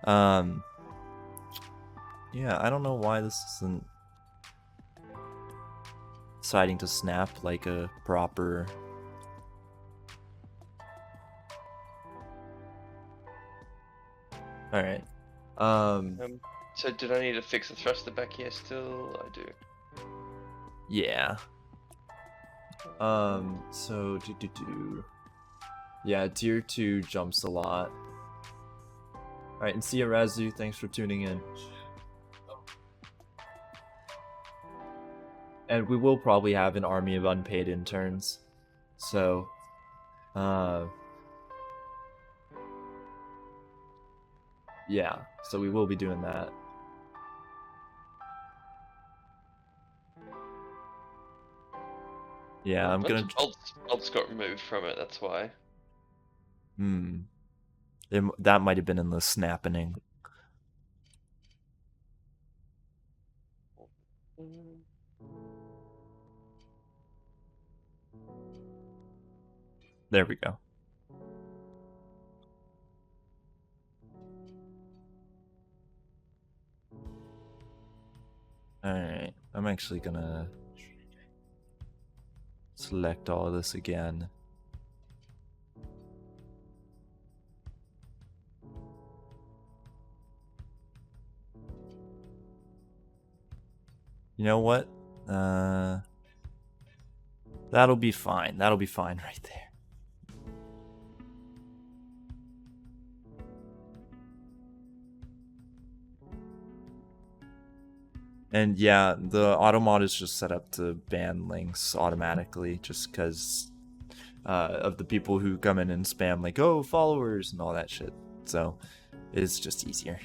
Yeah, I don't know why this isn't deciding to snap like a proper. All right. So did I need to fix the thruster back here still? I do. Yeah. So yeah, tier 2 jumps a lot. All right, and see you, Razu. Thanks for tuning in. And we will probably have an army of unpaid interns. So, yeah, so we will be doing that. Yeah, I'm gonna. Bolts got removed from it. That's why. That might have been in the snapping. There we go. Alright, I'm actually gonna select all of this again. You know what? That'll be fine. That'll be fine right there. And yeah, the automod is just set up to ban links automatically just because of the people who come in and spam like, oh, followers and all that shit. So it's just easier.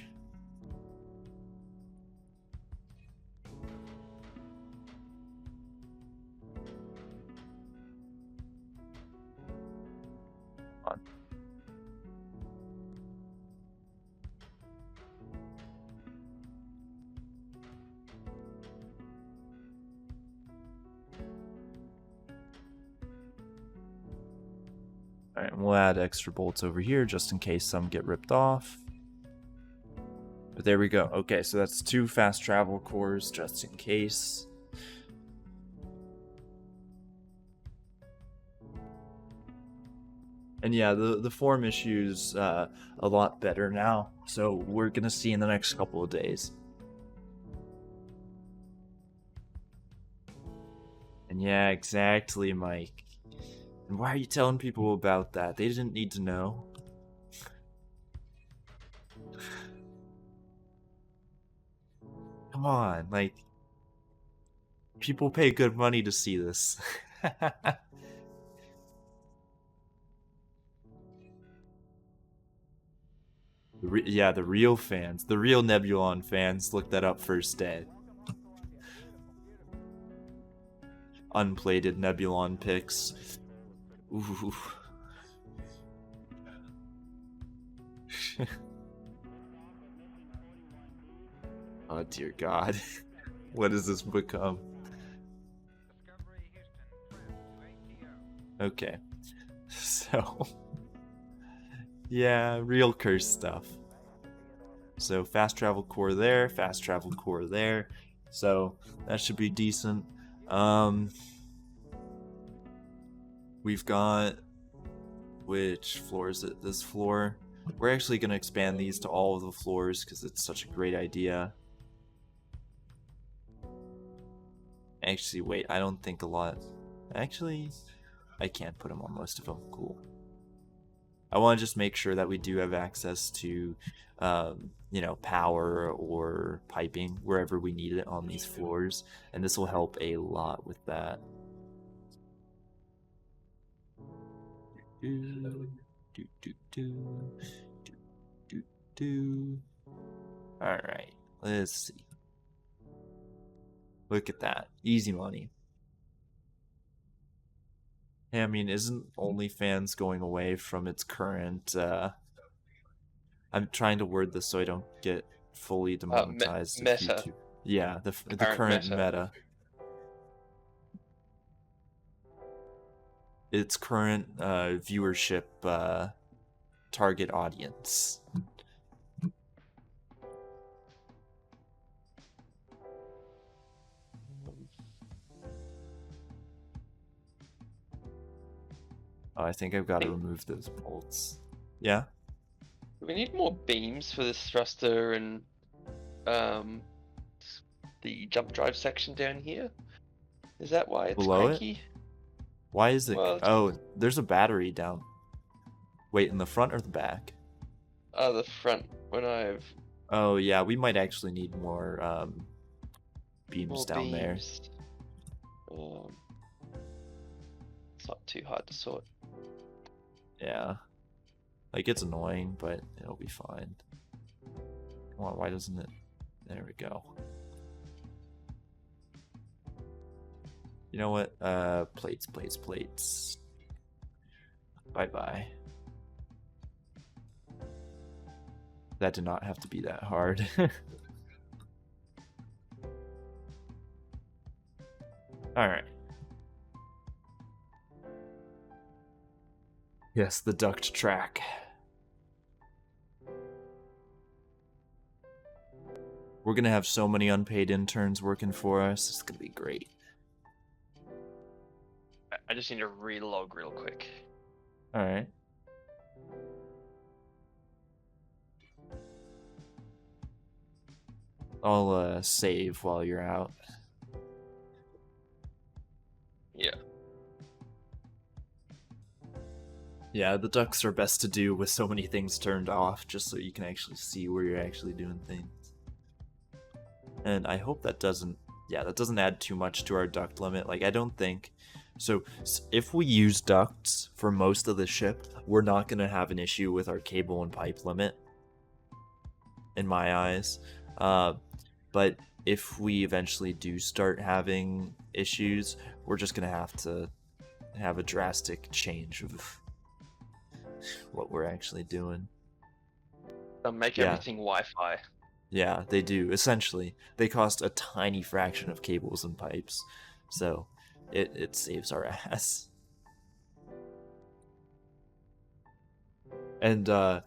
Alright, we'll add extra bolts over here just in case some get ripped off. But there we go. Okay, so that's 2 fast travel cores just in case. And yeah, the form issue's a lot better now. So we're gonna see in the next couple of days. And yeah, exactly, Mike. And why are you telling people about that? They didn't need to know. Come on, like, people pay good money to see this. Yeah, the real fans, the real Nebulon fans, look that up first day. Unplated Nebulon pics. Ooh. Oh dear God. What has this become? Okay. So yeah, real curse stuff. So fast travel core there, fast travel core there. So that should be decent. We've got, which floor is it? This floor. We're actually going to expand these to all of the floors because it's such a great idea. Actually, wait, I don't think a lot. Actually, I can't put them on most of them. Cool. I want to just make sure that we do have access to, you know, power or piping wherever we need it on these floors, and this will help a lot with that. All right, let's see. Look at that, easy money. Hey, I mean, isn't OnlyFans going away from its current? I'm trying to word this so I don't get fully demonetized. Meta. YouTube. Yeah, the current meta. Its current viewership target audience. Oh, I think I've got to remove those bolts. Yeah? We need more beams for this thruster and the jump drive section down here. Is that why it's Below cranky? it? Why is it? Well, oh, there's a battery down. Wait, in the front or the back? The front. When I've. Oh yeah, we might actually need more beams more down there. It's not too hard to sort. Yeah. Like, it's annoying, but it'll be fine. Come on, why doesn't it? There we go. You know what? Plates. Bye-bye. That did not have to be that hard. Alright. Yes, the duct track. We're gonna have so many unpaid interns working for us. It's gonna be great. I just need to relog real quick. All right. I'll save while you're out. Yeah. Yeah, the ducks are best to do with so many things turned off, just so you can actually see where you're actually doing things. And I hope that doesn't add too much to our duct limit. Like, I don't think so. If we use ducts for most of the ship, we're not going to have an issue with our cable and pipe limit, in my eyes. But if we eventually do start having issues, we're just going to have a drastic change of what we're actually doing. They'll make Yeah. everything Wi-Fi. Yeah, they do. Essentially, they cost a tiny fraction of cables and pipes, so it saves our ass. And the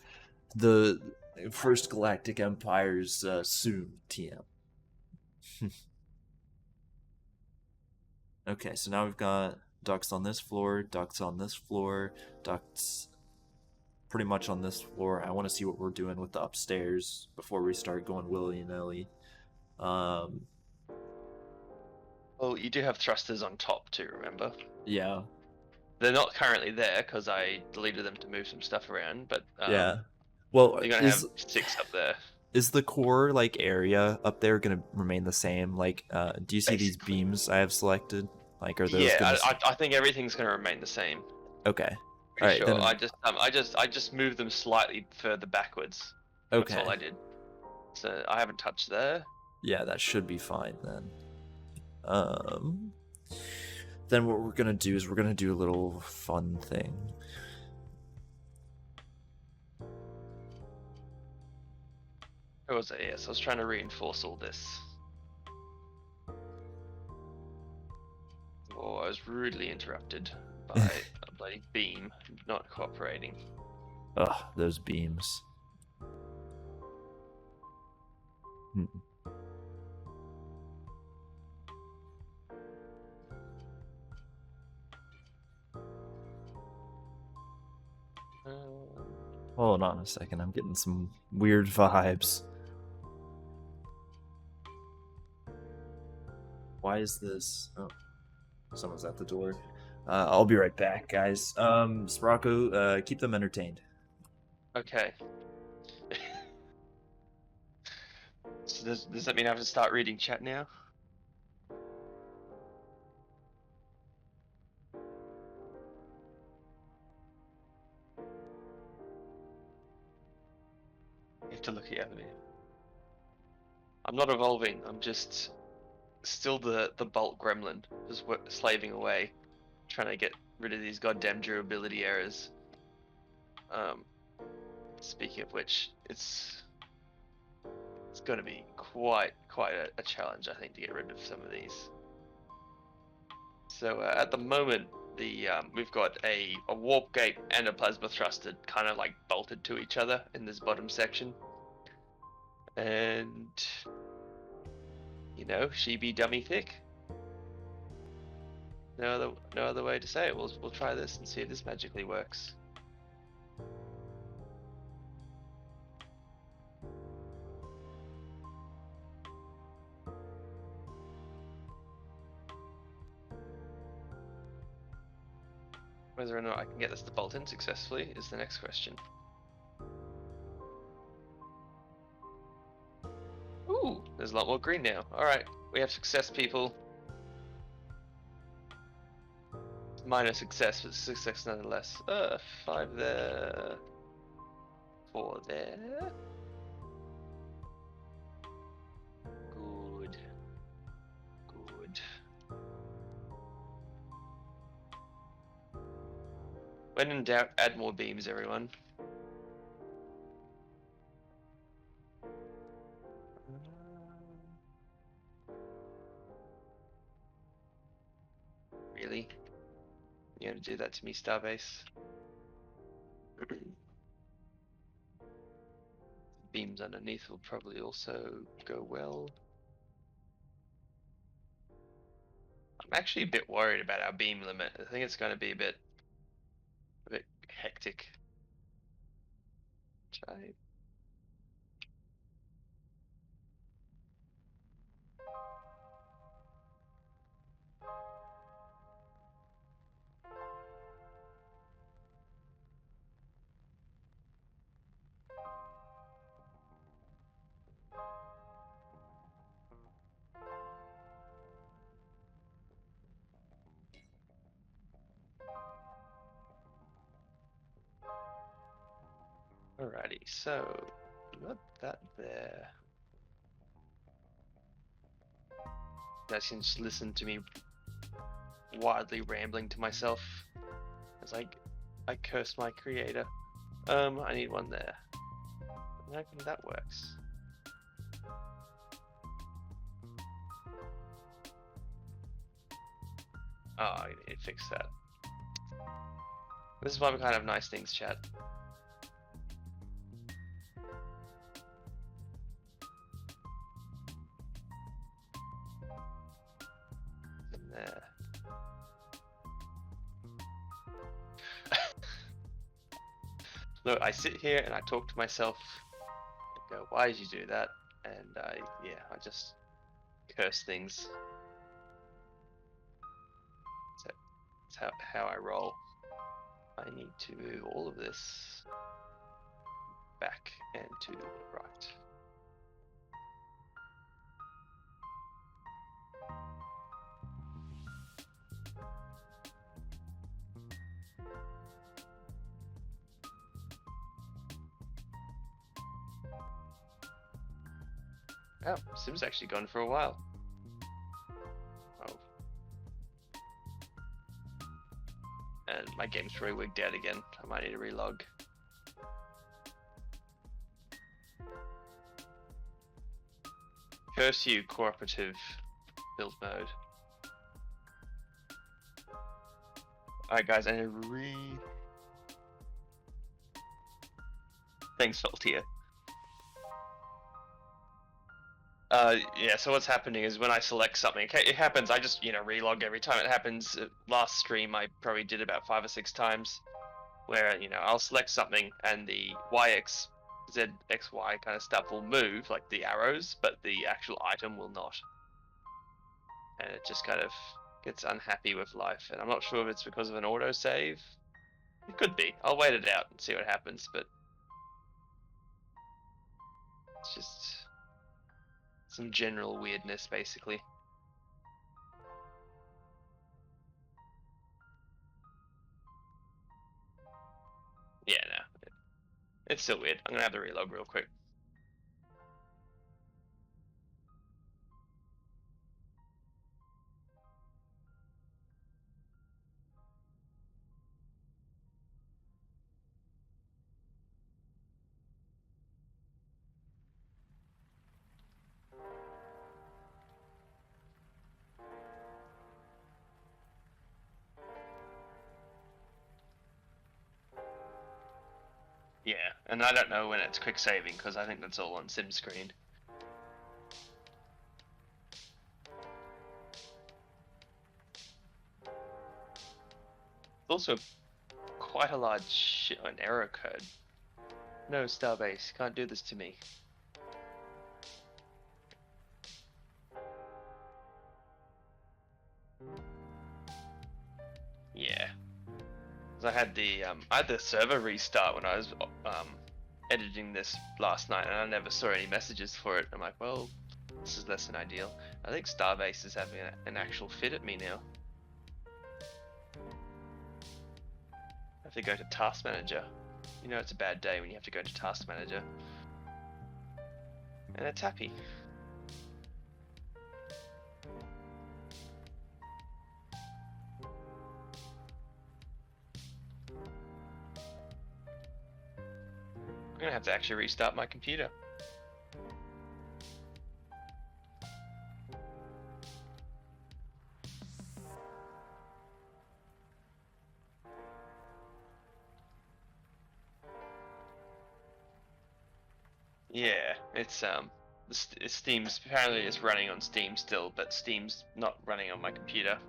First Galactic Empire's soon, TM. Okay, so now we've got ducts on this floor, ducts on this floor, ducts pretty much on this floor. I want to see what we're doing with the upstairs before we start going willy-nilly. Well, you do have thrusters on top too, remember? Yeah. They're not currently there because I deleted them to move some stuff around, but Yeah. Well, you're gonna have 6 up there. Is the core like area up there gonna remain the same? Like, do you see these Basically. beams I have selected? Like, are those Yeah, gonna? I think everything's gonna remain the same. Okay. Pretty All right, sure. then. I just moved them slightly further backwards. Okay. That's all I did. So I haven't touched there. Yeah, that should be fine then. Then what we're gonna do is we're gonna do a little fun thing. Where was it? Yes, I was trying to reinforce all this. Oh, I was rudely interrupted by a bloody beam not cooperating. Ugh, those beams. Hold on a second, I'm getting some weird vibes. Why is this? Oh, someone's at the door. I'll be right back, guys. Sprocco, keep them entertained. Okay. So does that mean I have to start reading chat now? You have to look at me. I'm not evolving. I'm just still the bulk gremlin, just slaving away, trying to get rid of these goddamn durability errors. Speaking of which, it's going to be quite a challenge, I think, to get rid of some of these. So at the moment, we've got a warp gate and a plasma thruster kind of like bolted to each other in this bottom section, and you know, she be dummy thick. No other way to say it. We'll try this and see if this magically works. Whether or not I can get this to bolt in successfully is the next question. Ooh, there's a lot more green now. Alright, we have success, people. Minor success, but success nonetheless. 5 there. 4 there. Good. Good. When in doubt, add more beams, everyone. Really? You're gonna do that to me, Starbase? Beams underneath will probably also go well. I'm actually a bit worried about our beam limit. I think it's going to be a bit hectic. Try. Alrighty, so got that there. You guys can just listen to me wildly rambling to myself as I curse my creator. I need one there. How come that works? Oh, I need to fix that. This is why we can't have nice things, chat. In there. Look, I sit here and I talk to myself and go, why did you do that? And I just curse things. That's how I roll. I need to move all of this back and to the right. Oh, Sim's actually gone for a while. Oh. And my game's probably wigged out again. I might need to relog. Curse you, cooperative build mode. Alright guys, I need to Thanks, Saltier. Yeah, so what's happening is when I select something, it happens, I just, relog every time it happens. Last stream I probably did about 5 or 6 times, where, I'll select something and the YX, Z, X, Y kind of stuff will move, like the arrows, but the actual item will not. And it just kind of gets unhappy with life, and I'm not sure if it's because of an autosave. It could be. I'll wait it out and see what happens, but it's just some general weirdness, basically. Yeah, no. It's still weird. I'm gonna have to relog real quick. Yeah, and I don't know when it's quick saving, because I think that's all on sim screen. Also, quite a large an error code. No, Starbase, can't do this to me. Yeah, because I had the server restart when I was editing this last night, and I never saw any messages for it. I'm like, well, this is less than ideal. I think Starbase is having an actual fit at me now. I have to go to Task Manager. You know it's a bad day when you have to go to Task Manager. And it's happy. I'm gonna have to actually restart my computer. Yeah, it's Steam's apparently it's running on Steam still, but Steam's not running on my computer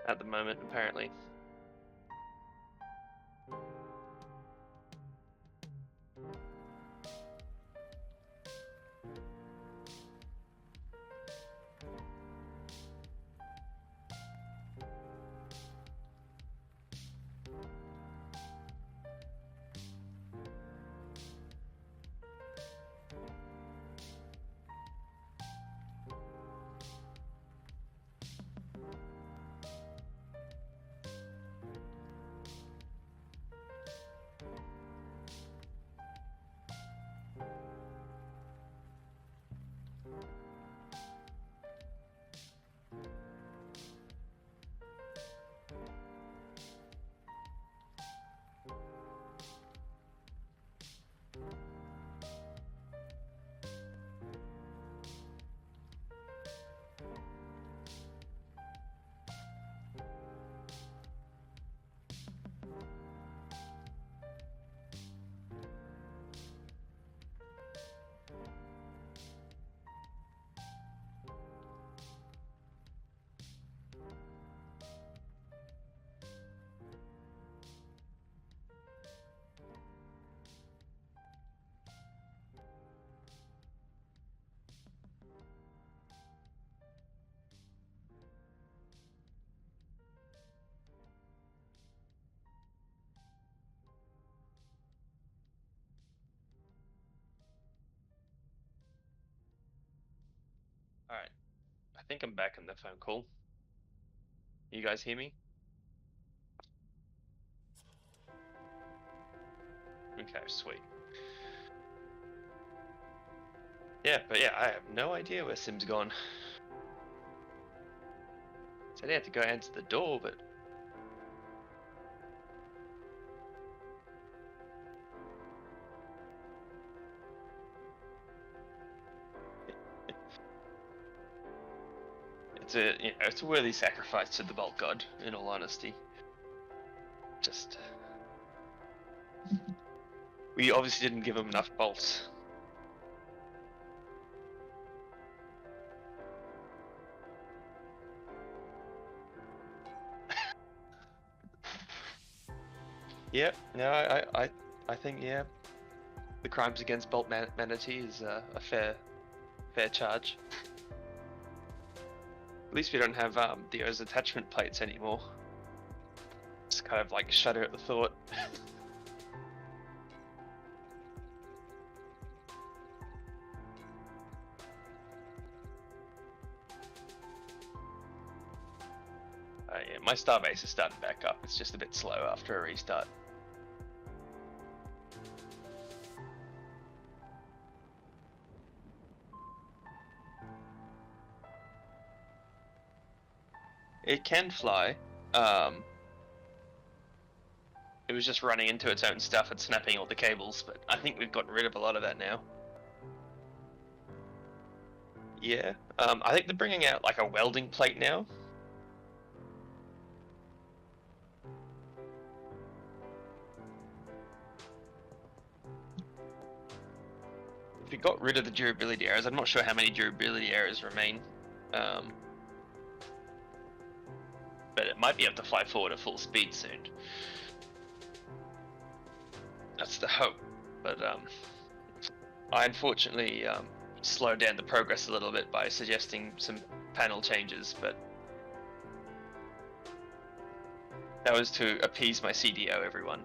at the moment apparently. Alright. I think I'm back on the phone call. You guys hear me? Okay, sweet. Yeah, but yeah, I have no idea where Sim's gone. Said he had to go answer the door, but it's a worthy sacrifice to the Bolt God, in all honesty. Just we obviously didn't give him enough bolts. Yep. No, I think yeah, the crimes against Bolt Manatee is a fair charge. At least we don't have those attachment plates anymore. Just kind of like shudder at the thought. Yeah, my Starbase is starting back up. It's just a bit slow after a restart. It can fly. It was just running into its own stuff and snapping all the cables, but I think we've gotten rid of a lot of that now. Yeah. I think they're bringing out like a welding plate now. If we got rid of the durability errors, I'm not sure how many durability errors remain. But it might be able to fly forward at full speed soon. That's the hope. But I unfortunately slowed down the progress a little bit by suggesting some panel changes, but that was to appease my CDO, everyone.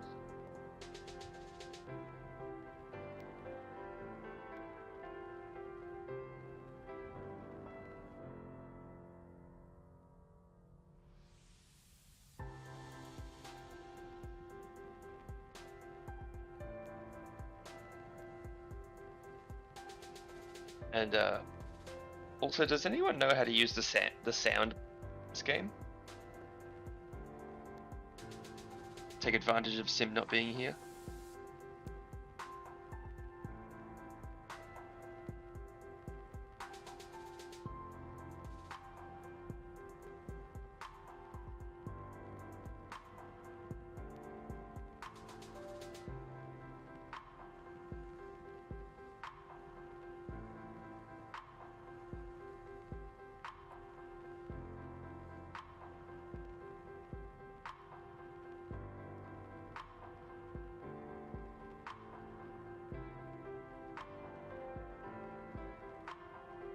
And also, does anyone know how to use the sound in this game? Take advantage of Sim not being here.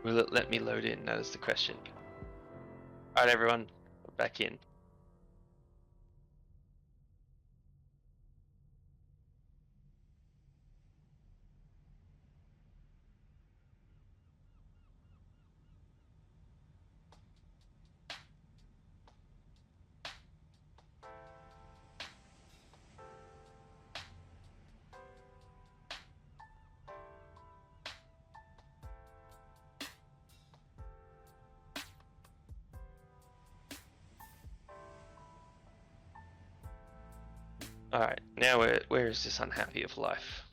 Will it let me load in? That is the question. Alright everyone, we're back in. Alright, now where is this unhappy of life?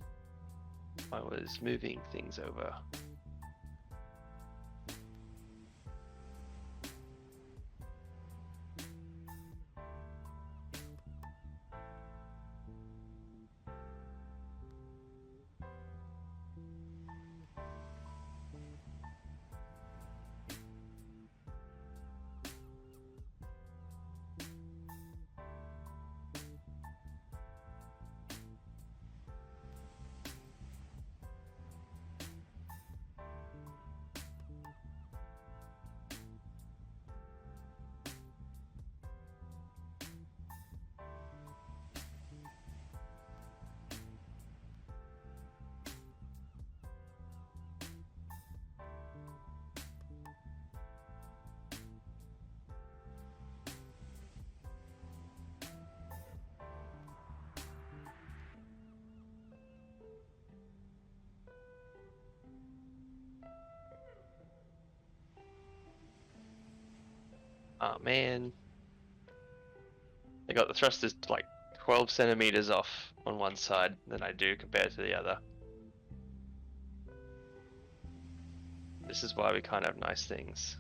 I was moving things over. Oh man. I got the thrusters like 12 centimeters off on one side than I do compared to the other. This is why we can't have nice things.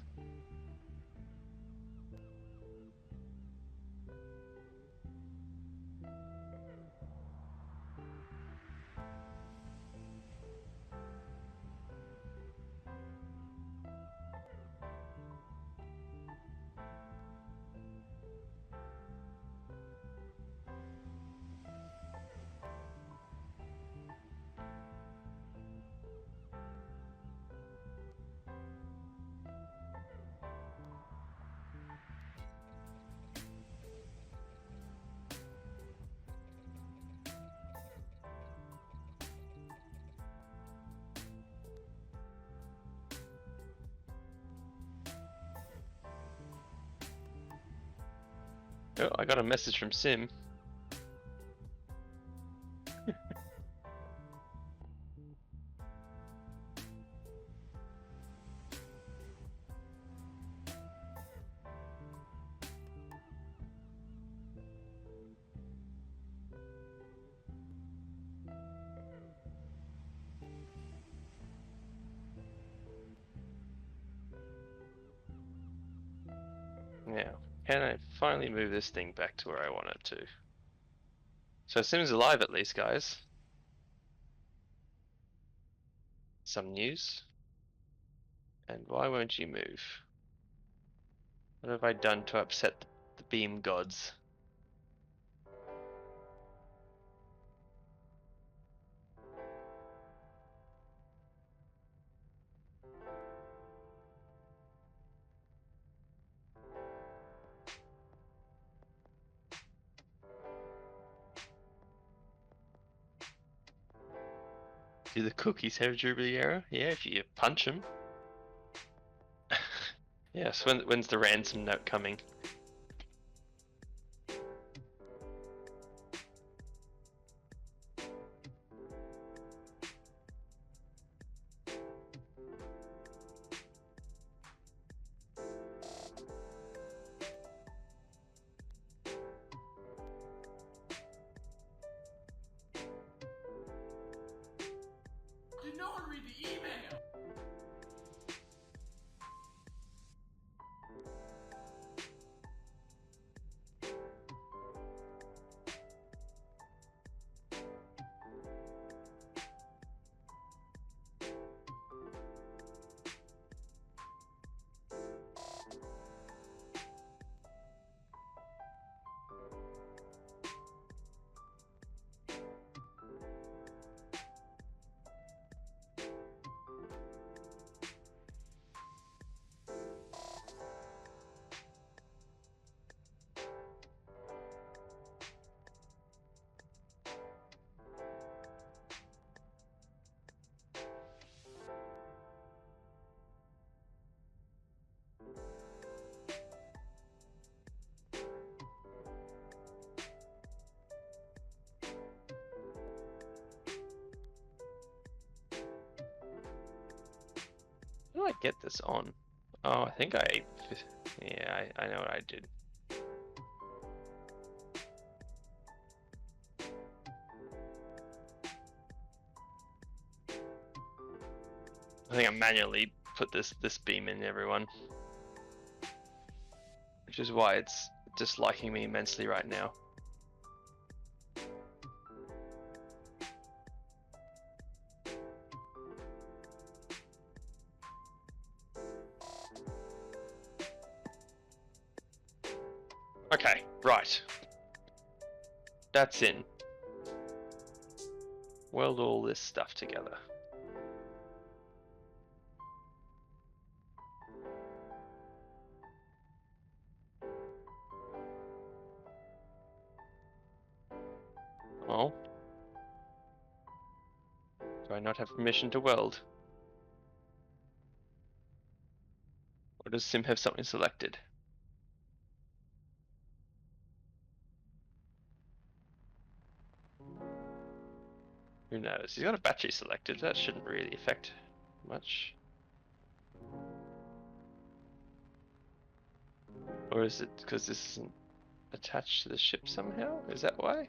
Oh, I got a message from Sim. Now, can I finally move this thing back to where I want it to? So Sim's alive at least, guys. Some news. And why won't you move? What have I done to upset the beam gods? Do the cookies have Jubilee error? Yeah, if you punch them. Yes, when's the ransom note coming? Did no one read the email? I get this on? Oh, I think I... Yeah, I know what I did. I think I manually put this beam in, everyone. Which is why it's disliking me immensely right now. Okay, right. That's in. Weld all this stuff together. Oh. Do I not have permission to weld? Or does Sim have something selected? Who knows? He's got a battery selected, that shouldn't really affect much. Or is it because this isn't attached to the ship somehow? Is that why?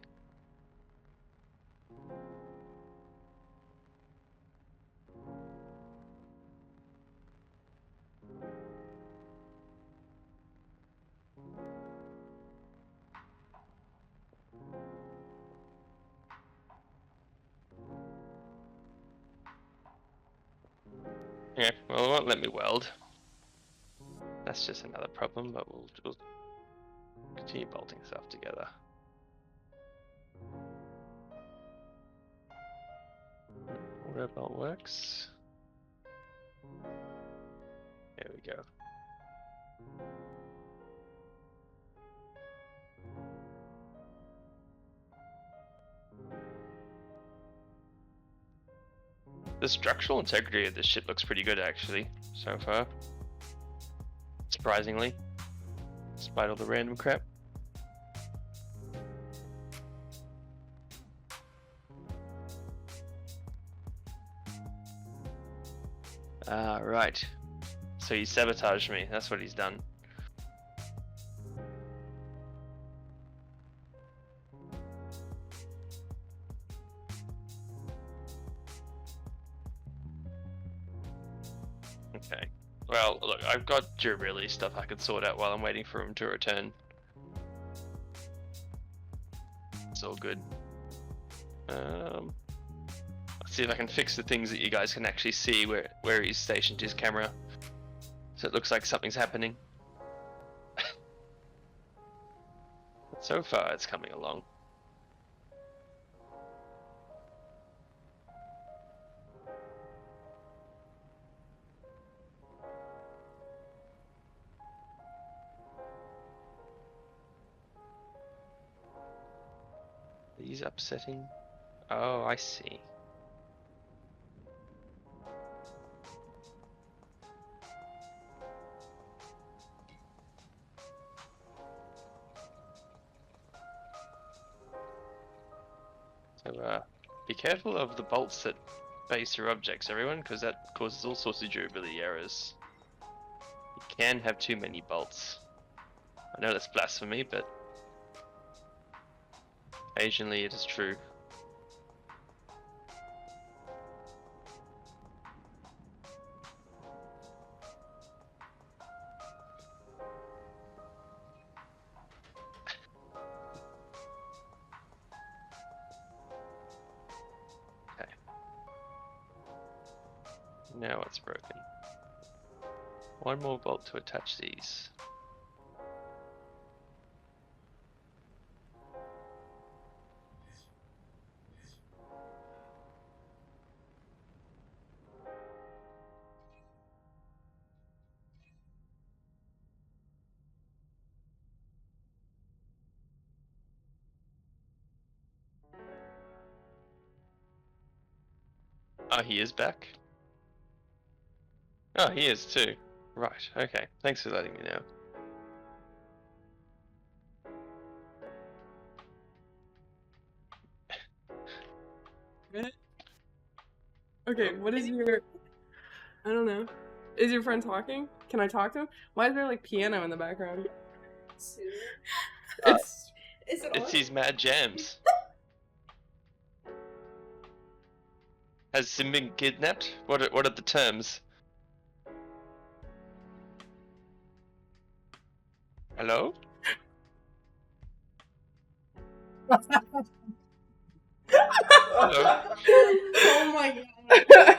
Yeah, well, it won't let me weld. That's just another problem, but we'll continue bolting stuff together. Auto bolt works. There we go. The structural integrity of this ship looks pretty good actually, so far. Surprisingly. Despite all the random crap. Ah, right. So he sabotaged me, that's what he's done. Okay. Well, look, I've got durability stuff I can sort out while I'm waiting for him to return. It's all good. Let's see if I can fix the things that you guys can actually see where he's stationed his camera. So it looks like something's happening. So far, it's coming along. These upsetting? Oh, I see. So, be careful of the bolts that base your objects, everyone, because that causes all sorts of durability errors. You can have too many bolts. I know that's blasphemy, but occasionally it is true. Okay. Now it's broken. One more bolt to attach these. Oh, he is back? Oh, he is too. Right, okay. Thanks for letting me know. Okay, what is your... I don't know. Is your friend talking? Can I talk to him? Why is there like piano in the background? It's It's his mad jams. Has Sim been kidnapped? What are the terms? Hello? Hello? Oh my god.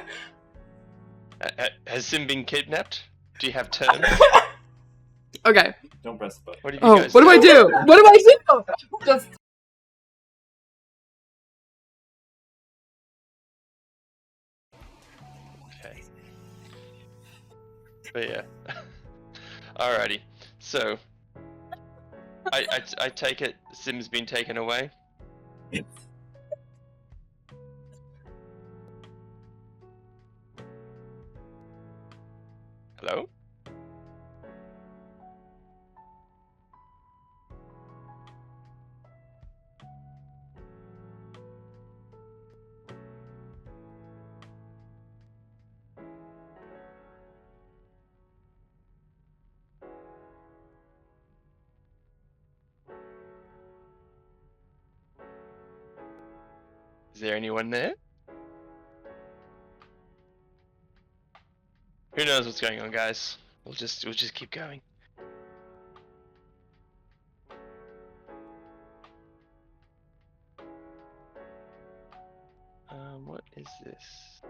Has Sim been kidnapped? Do you have terms? okay. Don't press the button. What have you Oh, guys what do I do? What do I do? Just Okay. But yeah. Alrighty. So I take it Sim's been taken away? Hello? Is there anyone there? Who knows what's going on, guys? We'll just keep going. What is this?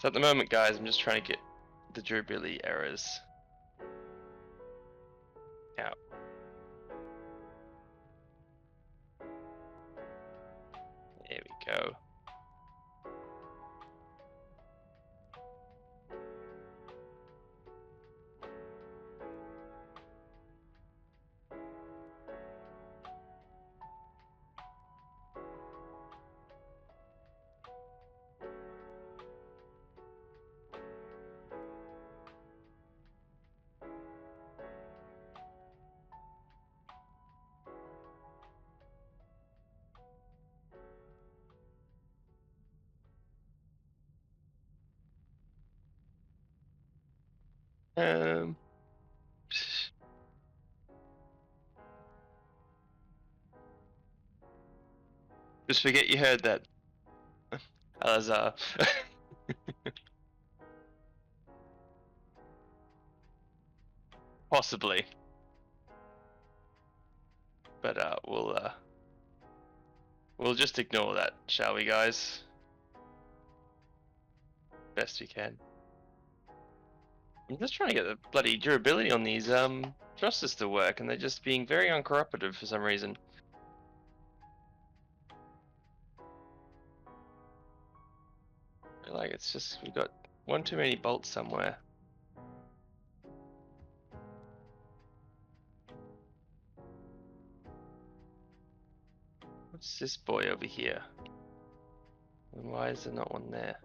So at the moment, guys, I'm just trying to get the durability errors out. There we go. Just forget you heard that. Alazar. Possibly. But we'll just ignore that, shall we, guys? Best we can. I'm just trying to get the bloody durability on these thrusters to work, and they're just being very uncooperative for some reason. I feel like it's just we got one too many bolts somewhere. What's this boy over here? And why is there not one there?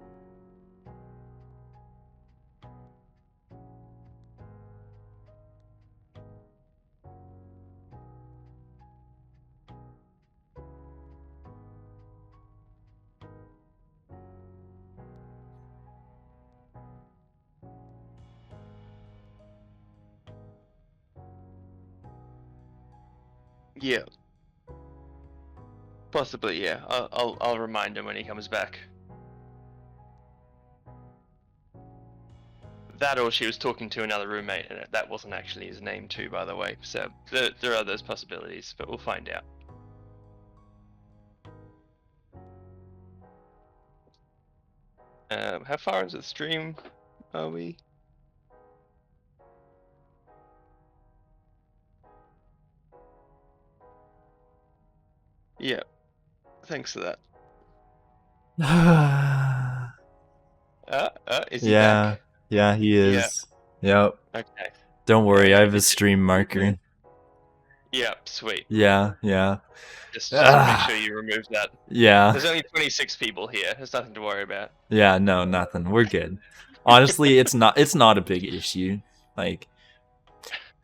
Yeah. Possibly, yeah. I'll remind him when he comes back. That or she was talking to another roommate, and that wasn't actually his name too, by the way. So there are those possibilities, but we'll find out. How far into the stream are we? Yeah. Thanks for that. Is he Yeah, back? yeah, he is. Yep. Okay. Don't worry, I have a stream marker. Yeah, sweet. Yeah, yeah. Just make sure you remove that. Yeah. There's only 26 people here. There's nothing to worry about. Yeah, no, nothing. We're good. Honestly, it's not a big issue. Like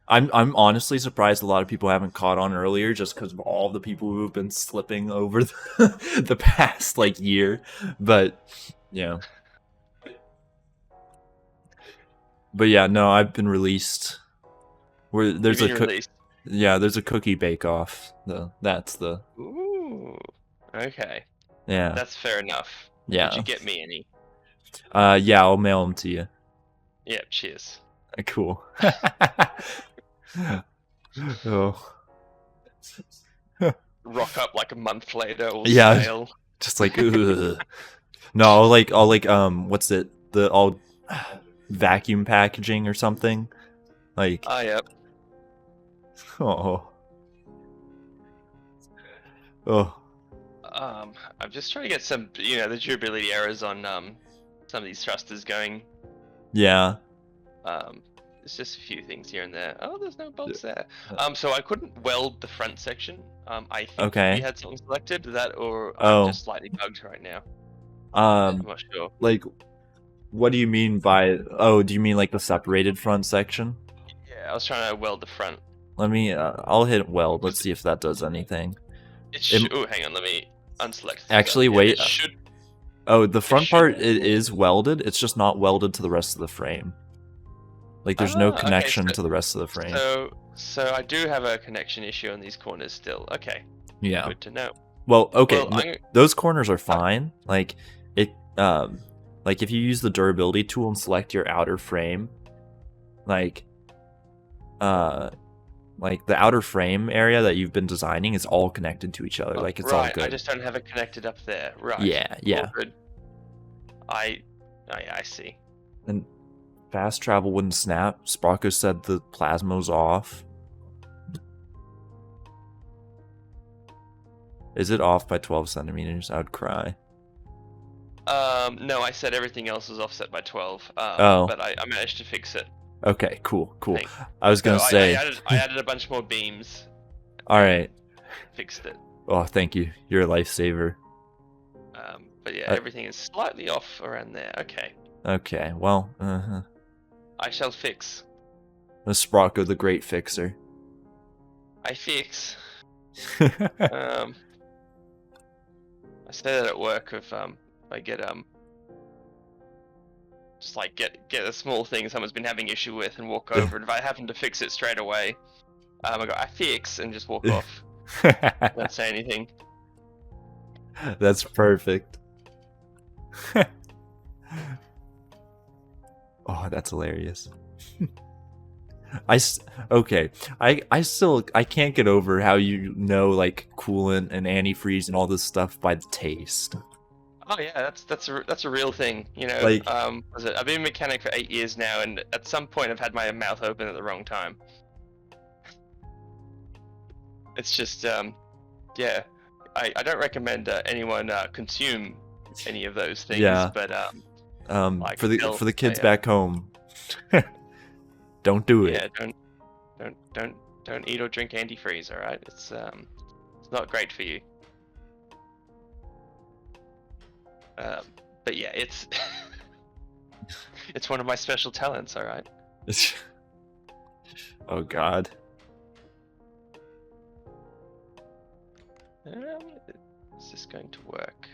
I'm honestly surprised a lot of people haven't caught on earlier, just because of all the people who have been slipping over the past like year. But yeah, no, I've been released. Where there's You've a been released. there's a cookie bake off. That's the Ooh. Okay. yeah That's fair enough. yeah Did you get me any? yeah, I'll mail them to you. Yep. Cheers. Cool. Oh. Rock up like a month later, all Yeah. stale. Just like ugh. No, I'll like what's it? I'll vacuum packaging or something. Like Oh, yep. oh. Oh. I'm just trying to get some, the durability errors on some of these thrusters going. Yeah. There's just a few things here and there. Oh, there's no bolts there. So I couldn't weld the front section. I think Okay. you had something selected, that, or Oh. I'm just slightly bugged right now. I'm not sure. Like what do you mean by do you mean like the separated front section? Yeah, I was trying to weld the front. Let me I'll hit weld. Let's see if that does anything. Oh, hang on, let me unselect. Actually, Yeah, wait. it should. Oh, the front should- part it is welded. It's just not welded to the rest of the frame. Like there's no okay, connection so- to the rest of the frame. So I do have a connection issue on these corners still. Okay, Yeah. good to know. Well, okay. Well, I'm- Those corners are fine. Like it like if you use the durability tool and select your outer frame, like the outer frame area that you've been designing is all connected to each other. Like it's all right, good. I just don't have it connected up there. Right. Yeah, All yeah. good. I see. And fast travel wouldn't snap. Sprocco said the plasma's off. Is it off by 12 centimeters? I would cry. No, I said everything else was offset by 12. Oh. But I managed to fix it. Okay, cool. Thanks. I was gonna So say. I added a bunch more beams. All right. Fixed it. Oh, thank you. You're a lifesaver. But yeah, everything is slightly off around there. Okay. Okay. Well, I shall fix. the Sprocco, the great fixer. I fix. I say that at work if I get just like get a small thing someone's been having issue with and walk over, and if I happen to fix it straight away, I go I fix and just walk off. Don't say anything. That's perfect. Oh, that's hilarious. I can't get over how you know like coolant and antifreeze and all this stuff by the taste. Oh yeah, that's a real thing. Like- I've been a mechanic for 8 years now, and at some point I've had my mouth open at the wrong time. It's just yeah, I don't recommend anyone consume any of those things. Yeah. But like for the kids yeah. back home, don't do it. Yeah, don't eat or drink antifreeze. All right, it's not great for you. But yeah, it's it's one of my special talents. All right. Oh God. Is this going to work?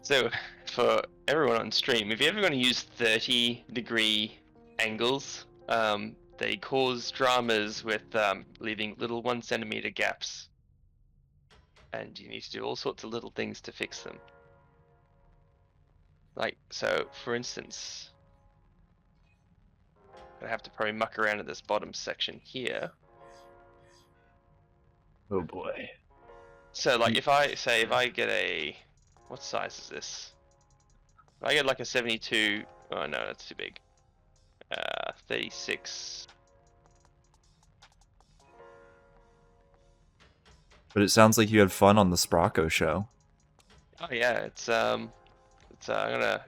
So, for everyone on stream, if you're ever going to use 30-degree angles, they cause dramas with leaving little 1 centimeter gaps. And you need to do all sorts of little things to fix them. Like, so, for instance, I have to probably muck around at this bottom section here. Oh boy. So, like, if I get a, what size is this? If I get like a 72, oh no, that's too big. 36. But it sounds like you had fun on the Sprocco Show. Oh yeah, I'm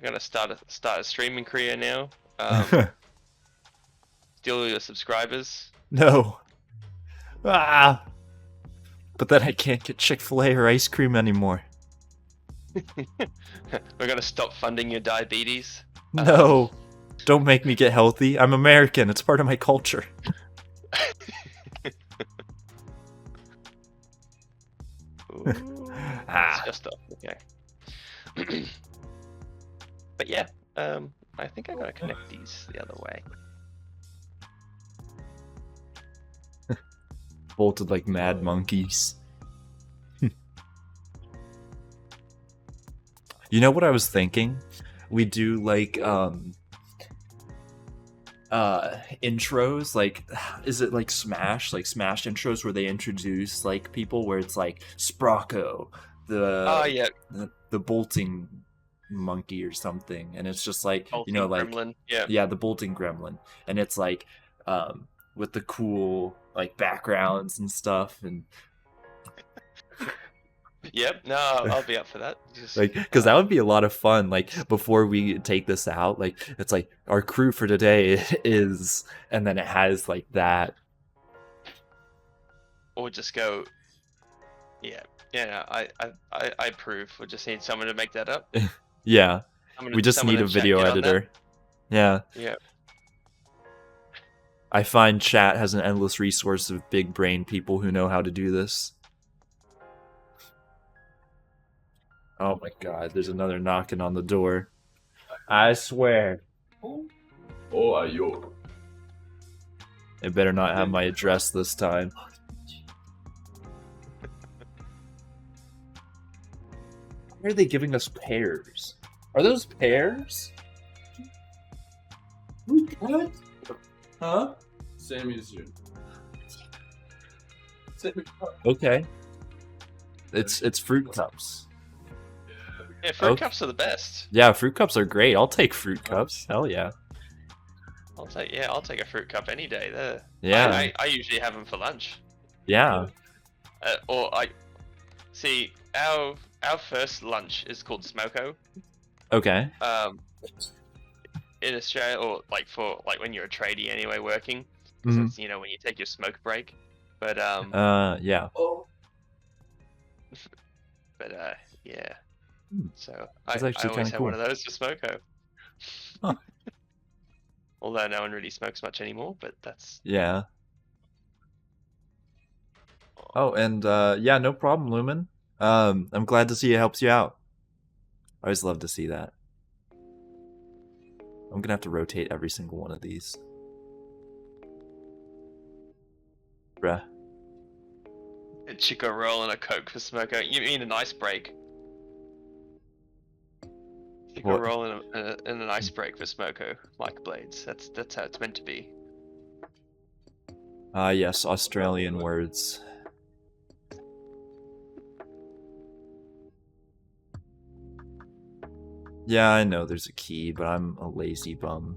gonna start a streaming career now. Steal all your subscribers. No. Ah. But then I can't get Chick-fil-A or ice cream anymore. We're gonna stop funding your diabetes. No. Don't make me get healthy. I'm American. It's part of my culture. Ooh, Ah. it's just up. Okay. But yeah, I think I gotta connect these the other way. Bolted like mad monkeys. You know what I was thinking? We do like intros, like is it like Smash intros where they introduce like people where it's like Sprocco, Oh yeah, the bolting monkey or something, and it's just like Bolting like Gremlin. Yeah. yeah, the bolting gremlin, and it's like with the cool like backgrounds and stuff, and Yep. No, I'll be up for that. Just, like because that would be a lot of fun. Like before we take this out, like it's like our crew for today is, and then it has like that. or just go. Yeah. Yeah. No, I approve. We just need someone to make that up. Yeah, Someone we just someone need to a check video in on that. editor. Yeah, Yeah. I find chat has an endless resource of big brain people who know how to do this. Oh my god, there's another knocking on the door. I swear. Oh, ayo. It better not have my address this time. Why are they giving us pears? Are those pears? What? Huh? Sammy's here. Okay. It's fruit cups. Yeah. Fruit Okay. cups are the best. Yeah, fruit cups are great. I'll take fruit cups. Hell yeah. I'll take a fruit cup any day. There. Yeah. I usually have them for lunch. Yeah. Or I see our first lunch is called Smoko. Okay. In Australia, or like for like when you're a tradie anyway, working. 'Cause Mhm. it's, when you take your smoke break. But Yeah. Oh. yeah. Hmm. So That's I actually always kinda have one cool. of those for Smoko. Huh. Although no one really smokes much anymore, but that's Yeah. Oh, and yeah, no problem, Lumen. I'm glad to see it helps you out. I always love to see that. I'm gonna have to rotate every single one of these. Bruh. a Chico roll and a Coke for Smoko. You mean an ice break? Chico What? roll and an ice break for Smoko, like blades. That's how it's meant to be. Yes, Australian words. Yeah, I know there's a key, but I'm a lazy bum.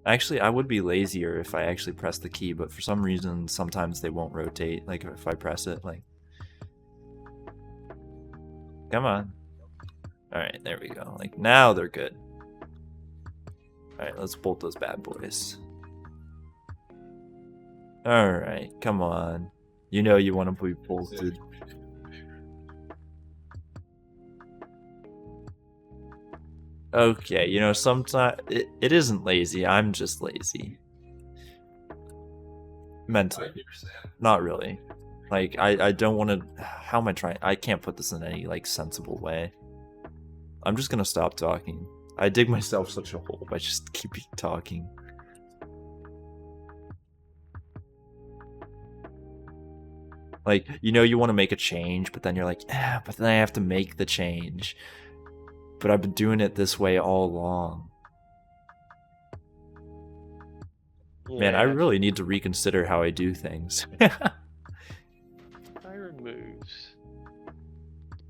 Actually, I would be lazier if I actually press the key, but for some reason, sometimes they won't rotate, like if I press it, like... Come on. Alright, there we go. Like, now they're good. Alright, let's bolt those bad boys. Alright, come on. You know you want to be bolted. Okay, sometimes it isn't lazy, I'm just lazy. Mentally. Not really. Like, I don't want to... How am I trying? I can't put this in any, like, sensible way. I'm just gonna stop talking. I dig myself such a hole by just keeping talking. Like, you want to make a change, but then you're like, but then I have to make the change. But I've been doing it this way all along. Man, I Yeah, really need to reconsider how I do things. I removes.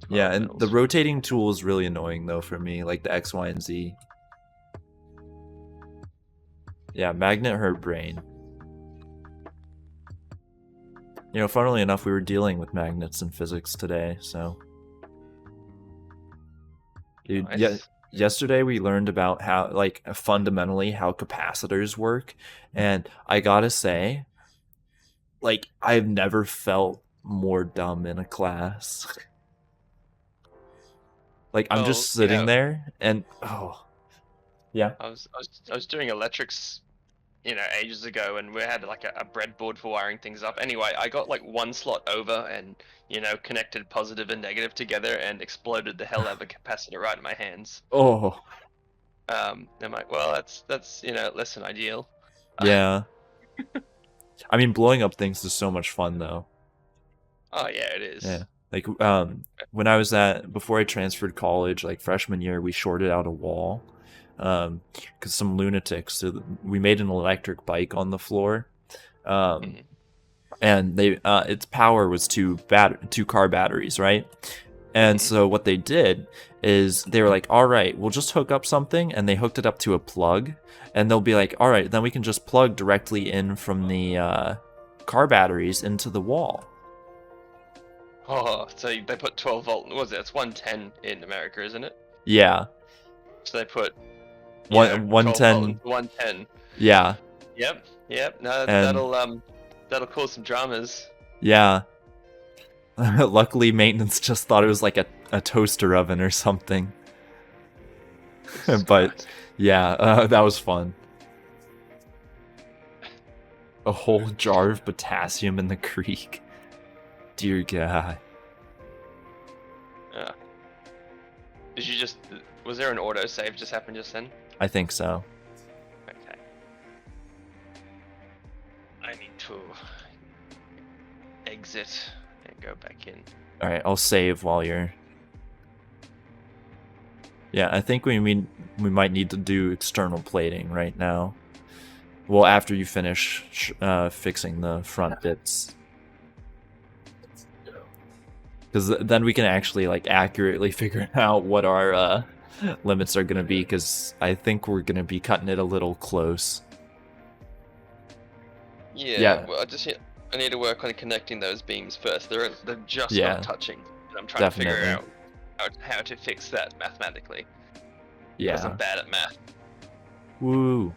Yeah, 12 and the mils. rotating tool is really annoying, though, for me. Like, the X, Y, and Z. Yeah, magnet hurt brain. Funnily enough, we were dealing with magnets in physics today, so... Dude, Nice. yesterday we learned about how, like, fundamentally how capacitors work, and I gotta say, like, I've never felt more dumb in a class. Like I'm Oh, just sitting yeah. there, and oh, yeah. I was doing electrics, ages ago, and we had like a breadboard for wiring things up. Anyway, I got like one slot over, and connected positive and negative together, and exploded the hell out of a capacitor right in my hands. Oh, I'm like, well, that's less than ideal. yeah. I mean, blowing up things is so much fun, though. Oh yeah, it is. Yeah. Like, when before I transferred college, like freshman year, we shorted out a wall, because some lunatics. So we made an electric bike on the floor, Mhm. and its power was two car batteries, right? And so what they did is they were like, all right, we'll just hook up something, and they hooked it up to a plug, and they'll be like, all right, then we can just plug directly in from the car batteries into the wall. Oh, so they put 12 volt. What was it? It's 110 in America, isn't it? Yeah. So they put 110. 110. Yeah. Yep. No, And that'll cause some dramas. yeah. Luckily, maintenance just thought it was like a toaster oven or something. But yeah, that was fun. A whole jar of potassium in the creek. Dear God. Yeah. Was there an auto save just happened just then? I think so. Okay. I need to exit and go back in. Alright, I'll save while you're... Yeah, I think we might need to do external plating right now. Well, after you finish fixing the front bits. Because then we can actually like accurately figure out what our limits are going to be, because I think we're going to be cutting it a little close. Yeah. Well, I need to work on connecting those beams first. They're just not touching, and I'm trying to figure out how to fix that mathematically. Because I'm bad at math. Woo.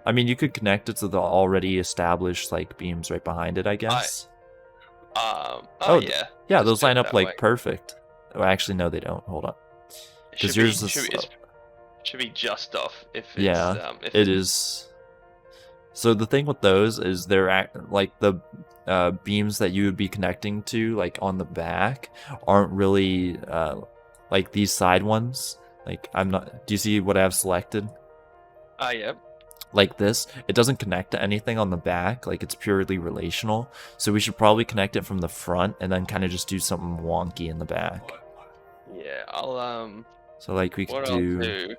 I mean, you could connect it to the already established like beams right behind it, I guess. Yeah. Yeah, those line up like perfect. Oh, actually, no, they don't. Hold on. Because yours should be just off. If it's, if it is. So the thing with those is they're like the beams that you would be connecting to, like on the back, aren't really like these side ones. Like I'm not. Do you see what I have selected? Yeah. Like this, it doesn't connect to anything on the back. Like it's purely relational. So we should probably connect it from the front and then kind of just do something wonky in the back. Yeah, I'll So like we could do.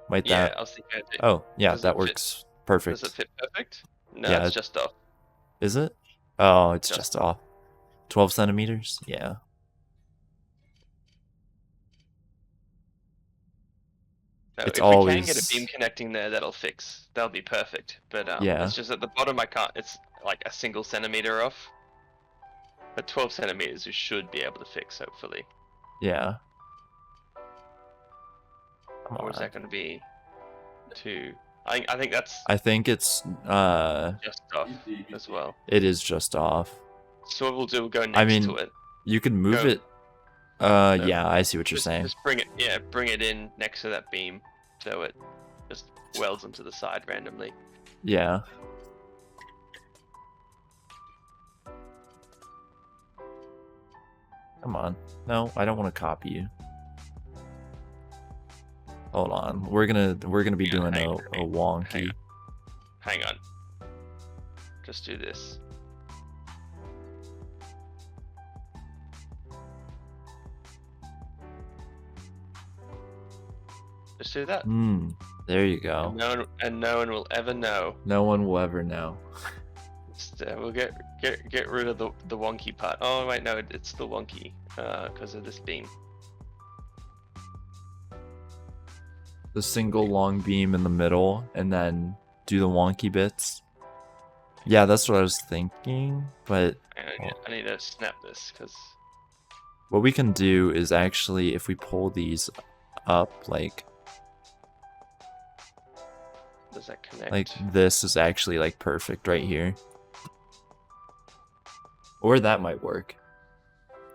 Might yeah, that? I was thinking. Oh yeah, that works perfect. Does it fit perfect? No, Yeah, it's just off. Is it? Oh, it's just off. 12 centimeters? Yeah. No, It's if always... we can get a beam connecting there, that'll be perfect. But yeah. It's just at the bottom I can't. It's like a single centimeter off. But 12 centimeters we should be able to fix, hopefully. Yeah. Or is that going to be too? I think that's. I think it's just off as well. It is just off. So what we'll do, we'll go next to it. You could move it. Yeah, I see what you're saying. Just bring it in next to that beam, so it just welds into the side randomly. Yeah. Come on. No, I don't want to copy you. Hold on. We're gonna be doing a wonky. Hang on. Just do this. Just do that. There you go. And no one will ever know. No one will ever know. Just, we'll get rid of the wonky part. Oh wait, no, it's still wonky because of this beam. The single long beam in the middle, and then do the wonky bits. Yeah, that's what I was thinking, but... I need to snap this, because... What we can do is actually, if we pull these up, like... Does that connect? Like, this is actually, like, perfect right here. Or that might work.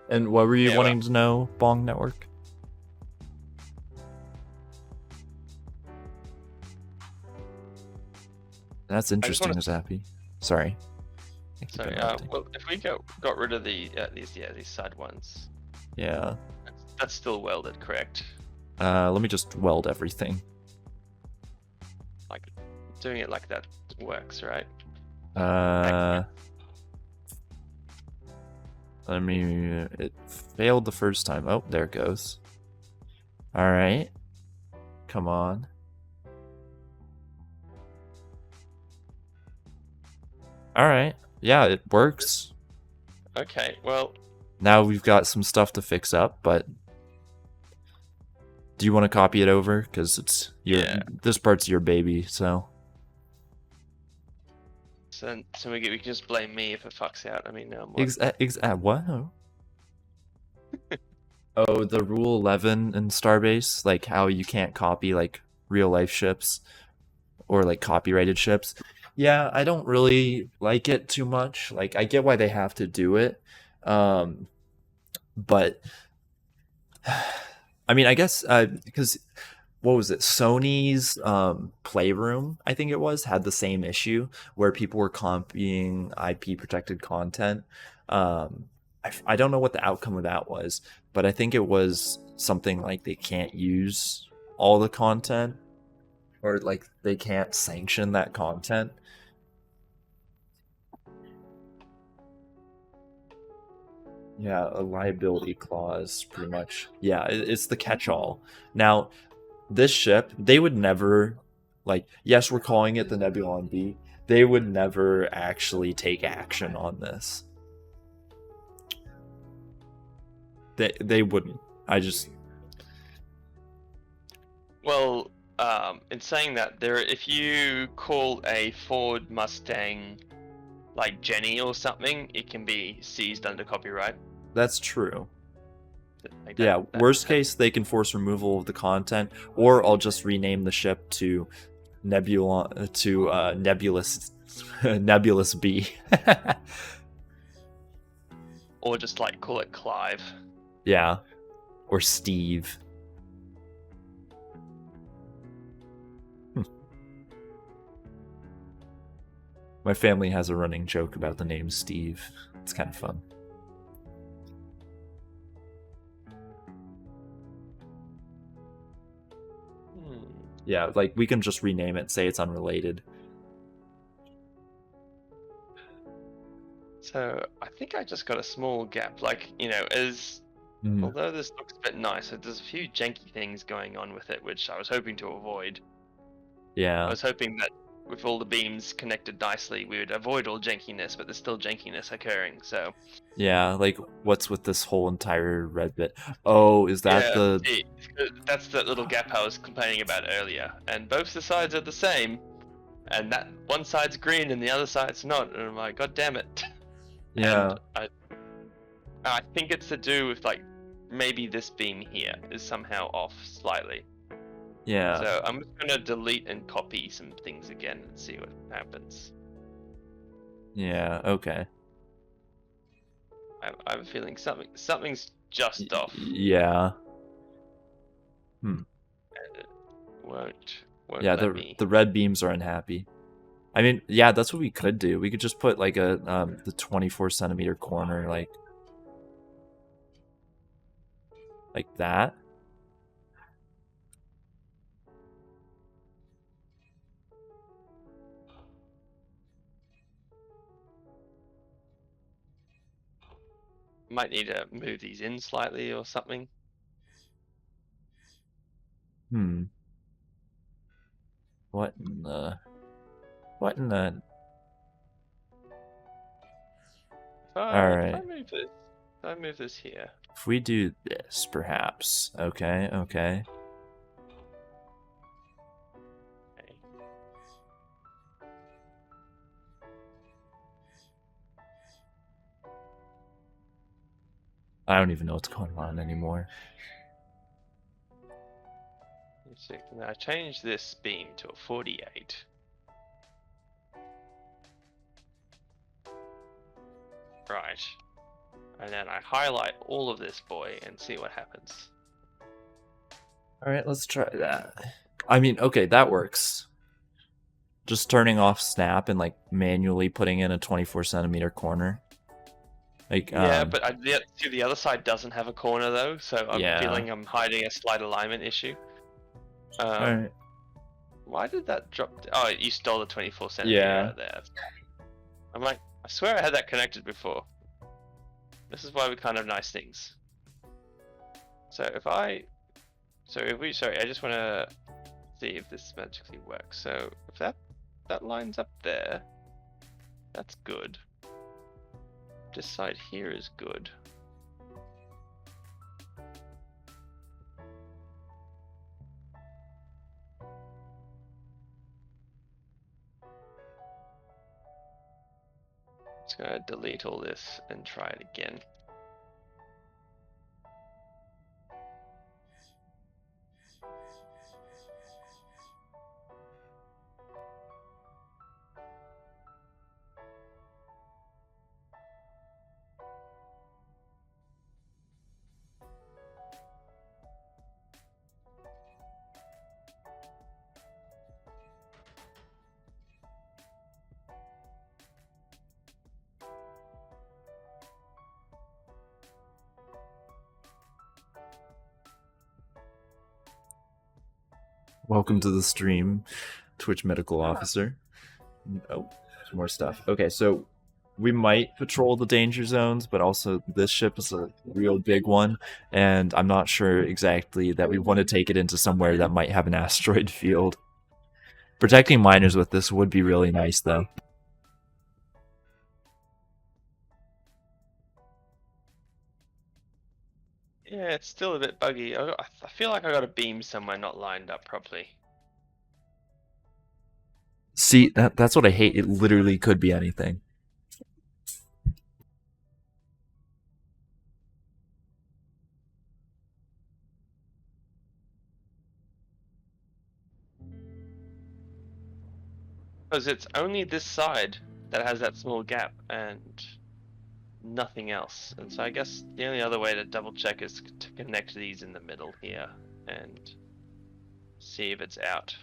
And what were you wanting to know, Bong Network? That's interesting, Zappy. Sorry. So, well, if we got rid of these side ones, Yeah. that's still welded, correct? Let me just weld everything. Like, doing it like that works, right? I mean, it failed the first time. Oh, there it goes. All right. Come on. All right. Yeah, it works. Okay, well, Now we've got some stuff to fix up, but do you want to copy it over? Because it's this part's your baby, so. so we can just blame me if it fucks out. I mean, What? Oh, the Rule 11 in Starbase, like how you can't copy like real life ships or like copyrighted ships. Yeah, I don't really like it too much. Like, I get why they have to do it, but I mean, I guess because what was it? Sony's Playroom, I think it was, had the same issue where people were copying IP protected content. I don't know what the outcome of that was, but I think it was something like they can't use all the content, or like they can't sanction that content. Yeah, a liability clause, pretty much. Yeah, it's the catch-all. Now, this ship, they would never, like, yes, we're calling it the Nebulon-B. They would never actually take action on this. They wouldn't. Well, in saying that, if you call a Ford Mustang like Jenny or something, it can be seized under copyright. That's true. Like Yeah, worst case, they can force removal of the content, or I'll just rename the ship to Nebulous B. Or just like call it Clive. Yeah, or Steve. My family has a running joke about the name Steve. It's kind of fun. Yeah, like we can just rename it, say it's unrelated. So I think I just got a small gap. Like, although this looks a bit nicer, there's a few janky things going on with it, which I was hoping to avoid. Yeah. I was hoping that with all the beams connected nicely, we would avoid all jankiness, but there's still jankiness occurring, so. Yeah, like what's with this whole entire red bit? Oh, is that that's the little gap I was complaining about earlier. And both the sides are the same, and that one side's green and the other side's not, and I'm like, god damn it. Yeah. And I think it's to do with, like, maybe this beam here is somehow off slightly. Yeah. So I'm just gonna delete and copy some things again and see what happens. Yeah, okay. I have a feeling something's just off. Yeah. And it won't yeah, let me. the red beams are unhappy. I mean, yeah, that's what we could do. We could just put like the 24 centimeter corner like that. Might need to move these in slightly or something. What in the... Alright. If I move this here. If we do this, perhaps. Okay. I don't even know what's going on anymore. Now I change this beam to a 48. Right. And then I highlight all of this boy and see what happens. Alright, let's try that. I mean, okay, that works. just turning off snap and like manually putting in a 24 centimeter corner. Like Yeah, but the other side doesn't have a corner though, so I'm Yeah. feeling I'm hiding a slight alignment issue. alright. Why did that drop? Oh, you stole the 24 centimeter Yeah. out of there. I'm like, I swear I had that connected before. This is why we can't have nice things. So sorry, I just want to see if this magically works. So if that lines up there, that's good. This side here is good. Just gonna delete all this and try it again. Welcome to the stream, Twitch Medical Officer. Oh, there's more stuff. Okay, so we might patrol the danger zones, but also this ship is a real big one, and I'm not sure exactly that we want to take it into somewhere that might have an asteroid field. Protecting miners with this would be really nice, though. Yeah, it's still a bit buggy. I feel like I got a beam somewhere not lined up properly. See, that's what I hate. It literally could be anything. Because it's only this side that has that small gap and nothing else. And so I guess the only other way to double check is to connect these in the middle here and see if it's out.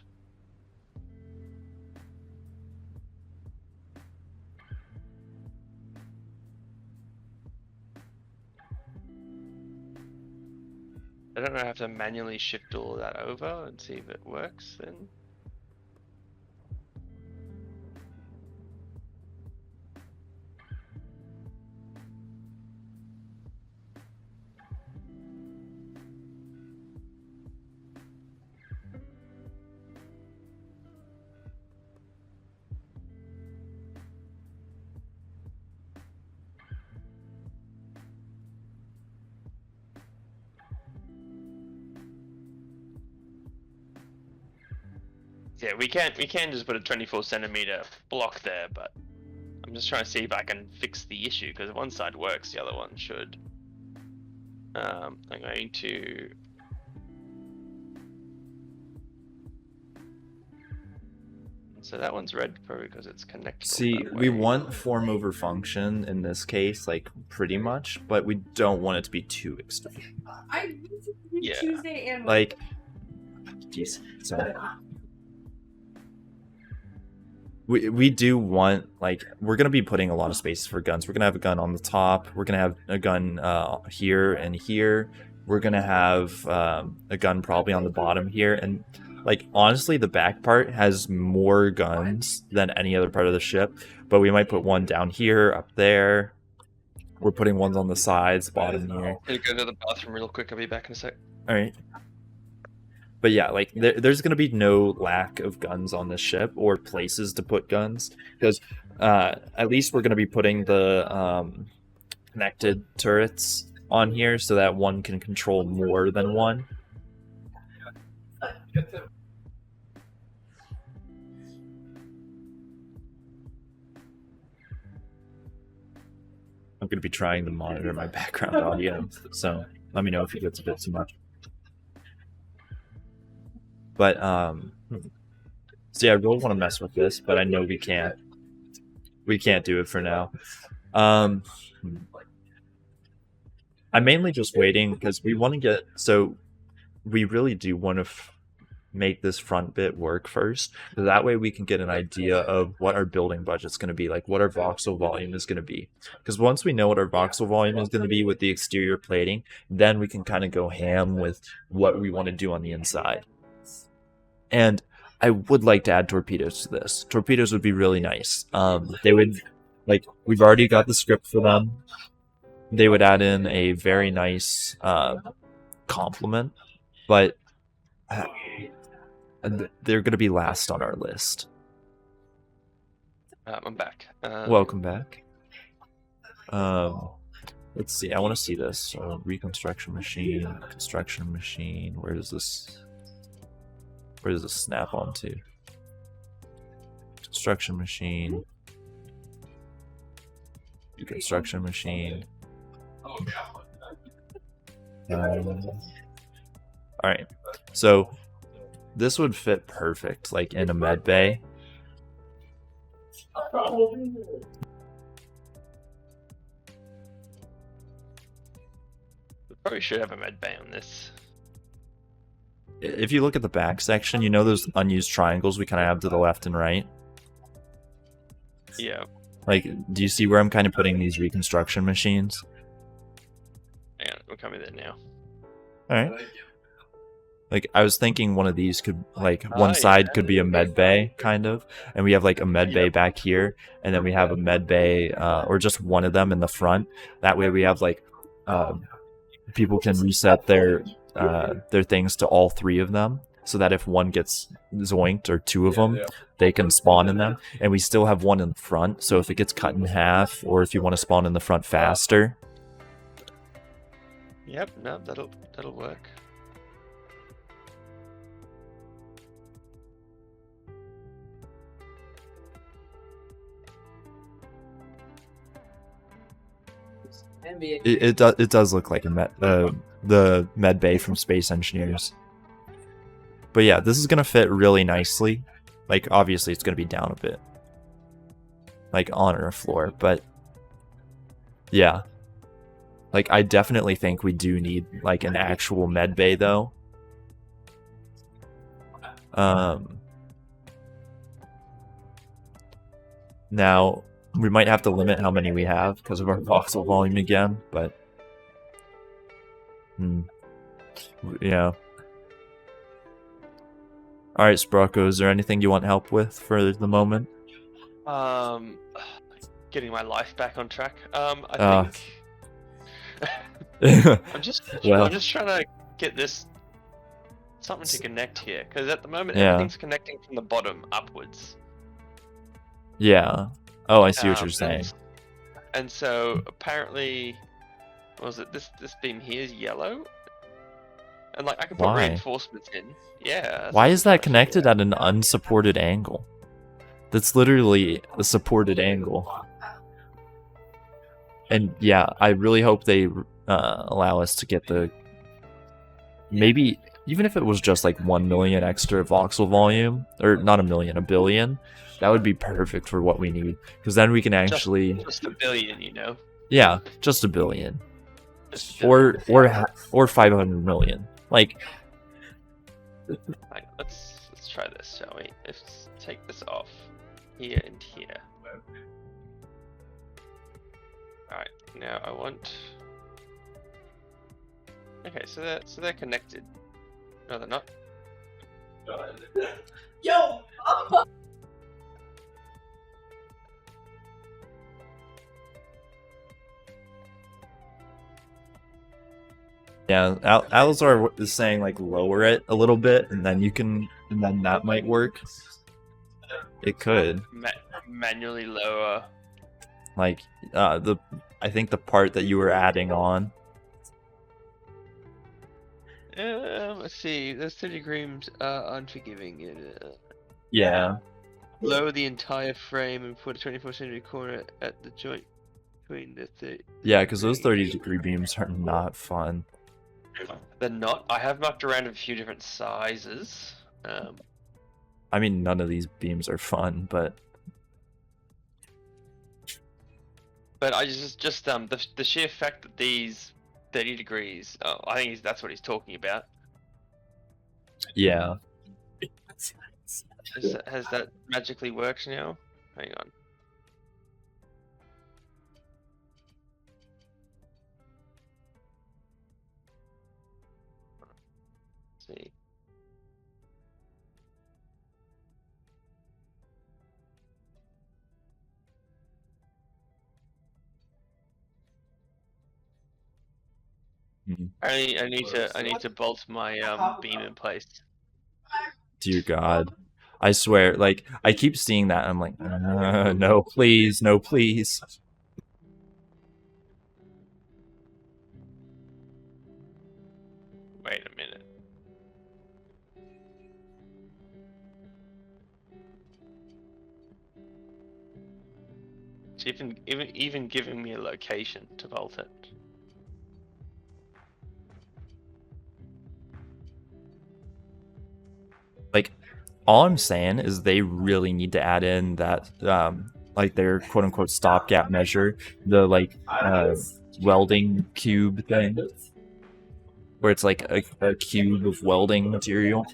I don't know if I have to manually shift all of that over and see if it works then. Yeah, we can't just put a 24 centimeter block there, but I'm just trying to see if I can fix the issue because one side works, the other one should. I'm going to. So that one's red probably because it's connected. See, we want form over function in this case, like pretty much, but we don't want it to be too extreme. I Yeah. Tuesday and Like, jeez, sorry. We do want, like, we're going to be putting a lot of spaces for guns. We're going to have a gun on the top. We're going to have a gun here and here. We're going to have a gun probably on the bottom here. And, like, honestly, the back part has more guns than any other part of the ship. But we might put one down here, up there. We're putting ones on the sides, bottom here. I'm gonna go to the bathroom real quick. I'll be back in a sec. All right. But yeah, like there's going to be no lack of guns on this ship or places to put guns because at least we're going to be putting the connected turrets on here so that one can control more than one. I'm going to be trying to monitor my background audio, so let me know if it gets a bit too much. But, see, I really want to mess with this, but I know we can't. We can't do it for now. I'm mainly just waiting because we want to get, so we really do want to make this front bit work first. So that way we can get an idea of what our building budget's going to be, like what our voxel volume is going to be. Because once we know what our voxel volume is going to be with the exterior plating, then we can kind of go ham with what we want to do on the inside. And I would like to add torpedoes to this. Torpedoes would be really nice. They would, like, we've already got the script for them. They would add in a very nice complement, but they're going to be last on our list. I'm back. Welcome back. Let's see. I want to see this. So, reconstruction machine, construction machine. Where does this snap onto? Construction machine. Construction machine. Alright. So this would fit perfect, like in a med bay. We probably should have a med bay on this. If you look at the back section, you know those unused triangles we kind of have to the left and right? Yeah. Like, do you see where I'm kind of putting these reconstruction machines? Hang on, we're coming there now. Alright. Like, I was thinking one of these could, like, one side could be a med bay, kind of. And we have, like, a med bay back here. And then we have a med bay, or just one of them in the front. That way we have, like, people can reset their things to all three of them. So that if one gets zoinked, or two of them, they can spawn in them. And we still have one in the front. So if it gets cut in half, or if you want to spawn in the front faster. Yep, no, that'll work. It does look like the med bay from Space Engineers. But yeah, this is gonna fit really nicely. Like, obviously it's gonna be down a bit, like on our floor, but yeah, like I definitely think we do need like an actual med bay though. Now we might have to limit how many we have because of our voxel volume again, but yeah. Alright, Sprocco, is there anything you want help with for the moment? Getting my life back on track. I think I'm just trying to get this something to connect here, because at the moment everything's connecting from the bottom upwards. Yeah. Oh, I see what you're saying. And so apparently, what was it? This beam here is yellow, and like I can put reinforcements in. Yeah. Why is that connected at an unsupported angle? That's literally a supported angle. And yeah, I really hope they allow us to get the, maybe even if it was just like 1 million extra voxel volume, or not a million, a billion. That would be perfect for what we need, because then we can actually just a billion, you know. Yeah, just a billion, or 500 million. Like, right, let's try this, shall we? Let's take this off here and here. All right, now I want. Okay, so they're connected. No, they're not. Yo! yeah, Alzar is saying like lower it a little bit, and then that might work. It could manually lower. Like I think the part that you were adding on. Let's see. Those 30 grams are unforgiving. Yeah. Lower the entire frame and put a 24 centimeter corner at the joint between the 30. Yeah, because those 30-degree beams are not fun. They're not. I have mucked around a few different sizes. I mean, none of these beams are fun, but I just the sheer fact that these 30 degrees. I think that's what he's talking about. yeah. Has that magically worked now? Hang on. Let's see. I need to bolt my beam in place. Dear God. I swear, like, I keep seeing that, and I'm like, no, please, no, please. Wait a minute. It's even giving me a location to vault it. Like, all I'm saying is they really need to add in that, like, their quote-unquote stopgap measure, the, like, welding cube thing, where it's like a cube of welding material.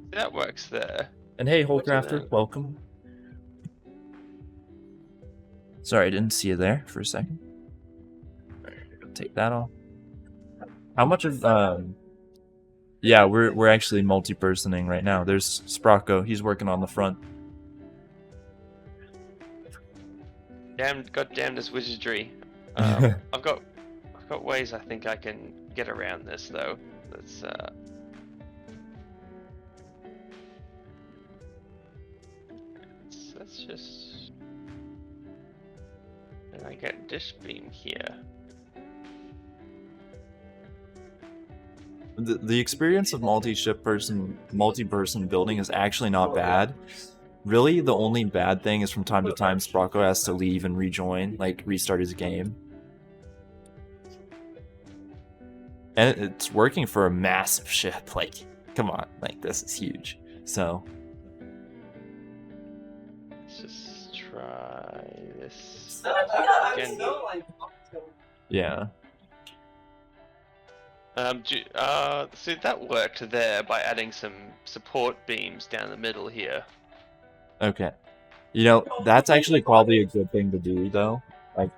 That works there. And hey, Look at Holcrafter, that. welcome. Sorry, I didn't see you there for a second. Take that off. How much of yeah, we're actually multi-personing right now. There's Sprocco, he's working on the front. Goddamn this wizardry. I've got ways I think I can get around this though. Let's just. And I get this beam here. The experience of multi-person building is actually not bad. Really, the only bad thing is from time to time Sprocco has to leave and rejoin, like restart his game. And it's working for a massive ship, like, come on, like, this is huge. So Let's just try this again. yeah. See, that worked there by adding some support beams down the middle here. Okay. You know, that's actually probably a good thing to do, though. Like,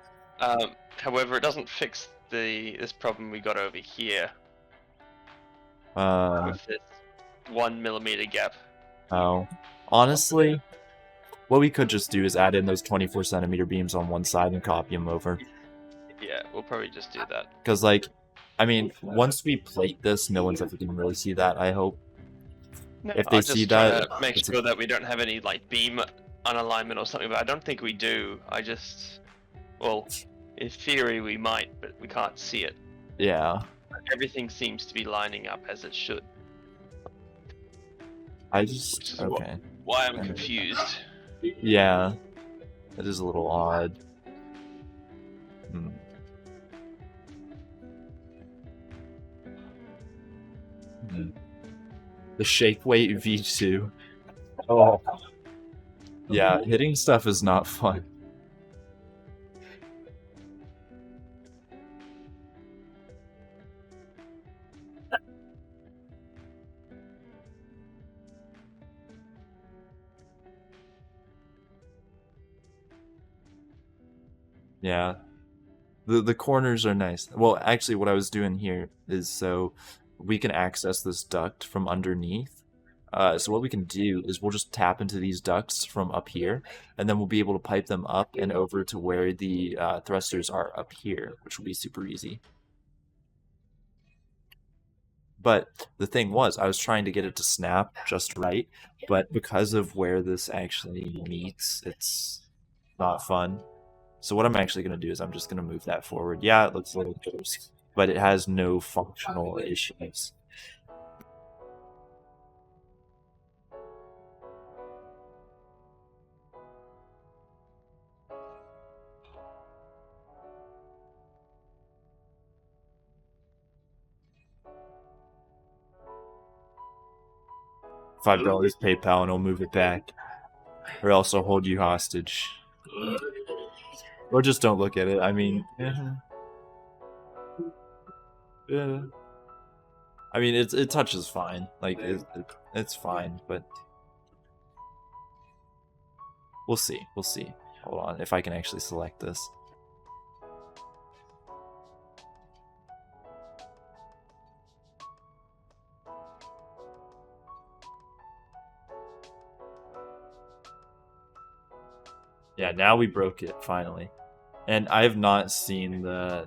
However, it doesn't fix this problem we got over here with this 1 millimeter gap. oh. Honestly, what we could just do is add in those 24 centimeter beams on one side and copy them over. Yeah, we'll probably just do that. Because, like, I mean, once we plate this, no one's ever gonna really see that, I hope. No, If they I'll see just try that, to make it's a- sure that we don't have any like beam unalignment or something, but I don't think we do. Well, in theory we might, but we can't see it. Yeah. Everything seems to be lining up as it should. I Which just... is Okay. Why I'm confused. Yeah. That is a little odd. Hmm. The shake weight V2. Oh. Yeah, hitting stuff is not fun. Yeah. The corners are nice. Well, actually, what I was doing here is so we can access this duct from underneath. So what we can do is we'll just tap into these ducts from up here, and then we'll be able to pipe them up and over to where the thrusters are up here, which will be super easy. But the thing was, I was trying to get it to snap just right, but because of where this actually meets, it's not fun. So what I'm actually going to do is I'm just going to move that forward. Yeah, it looks a little close, but it has no functional issues. $5 PayPal and I'll move it back. Or else I'll hold you hostage. Or just don't look at it. I mean, I mean, it touches fine. Like it's fine, but we'll see. We'll see. Hold on, if I can actually select this. Yeah, now we broke it finally. And I have not seen that,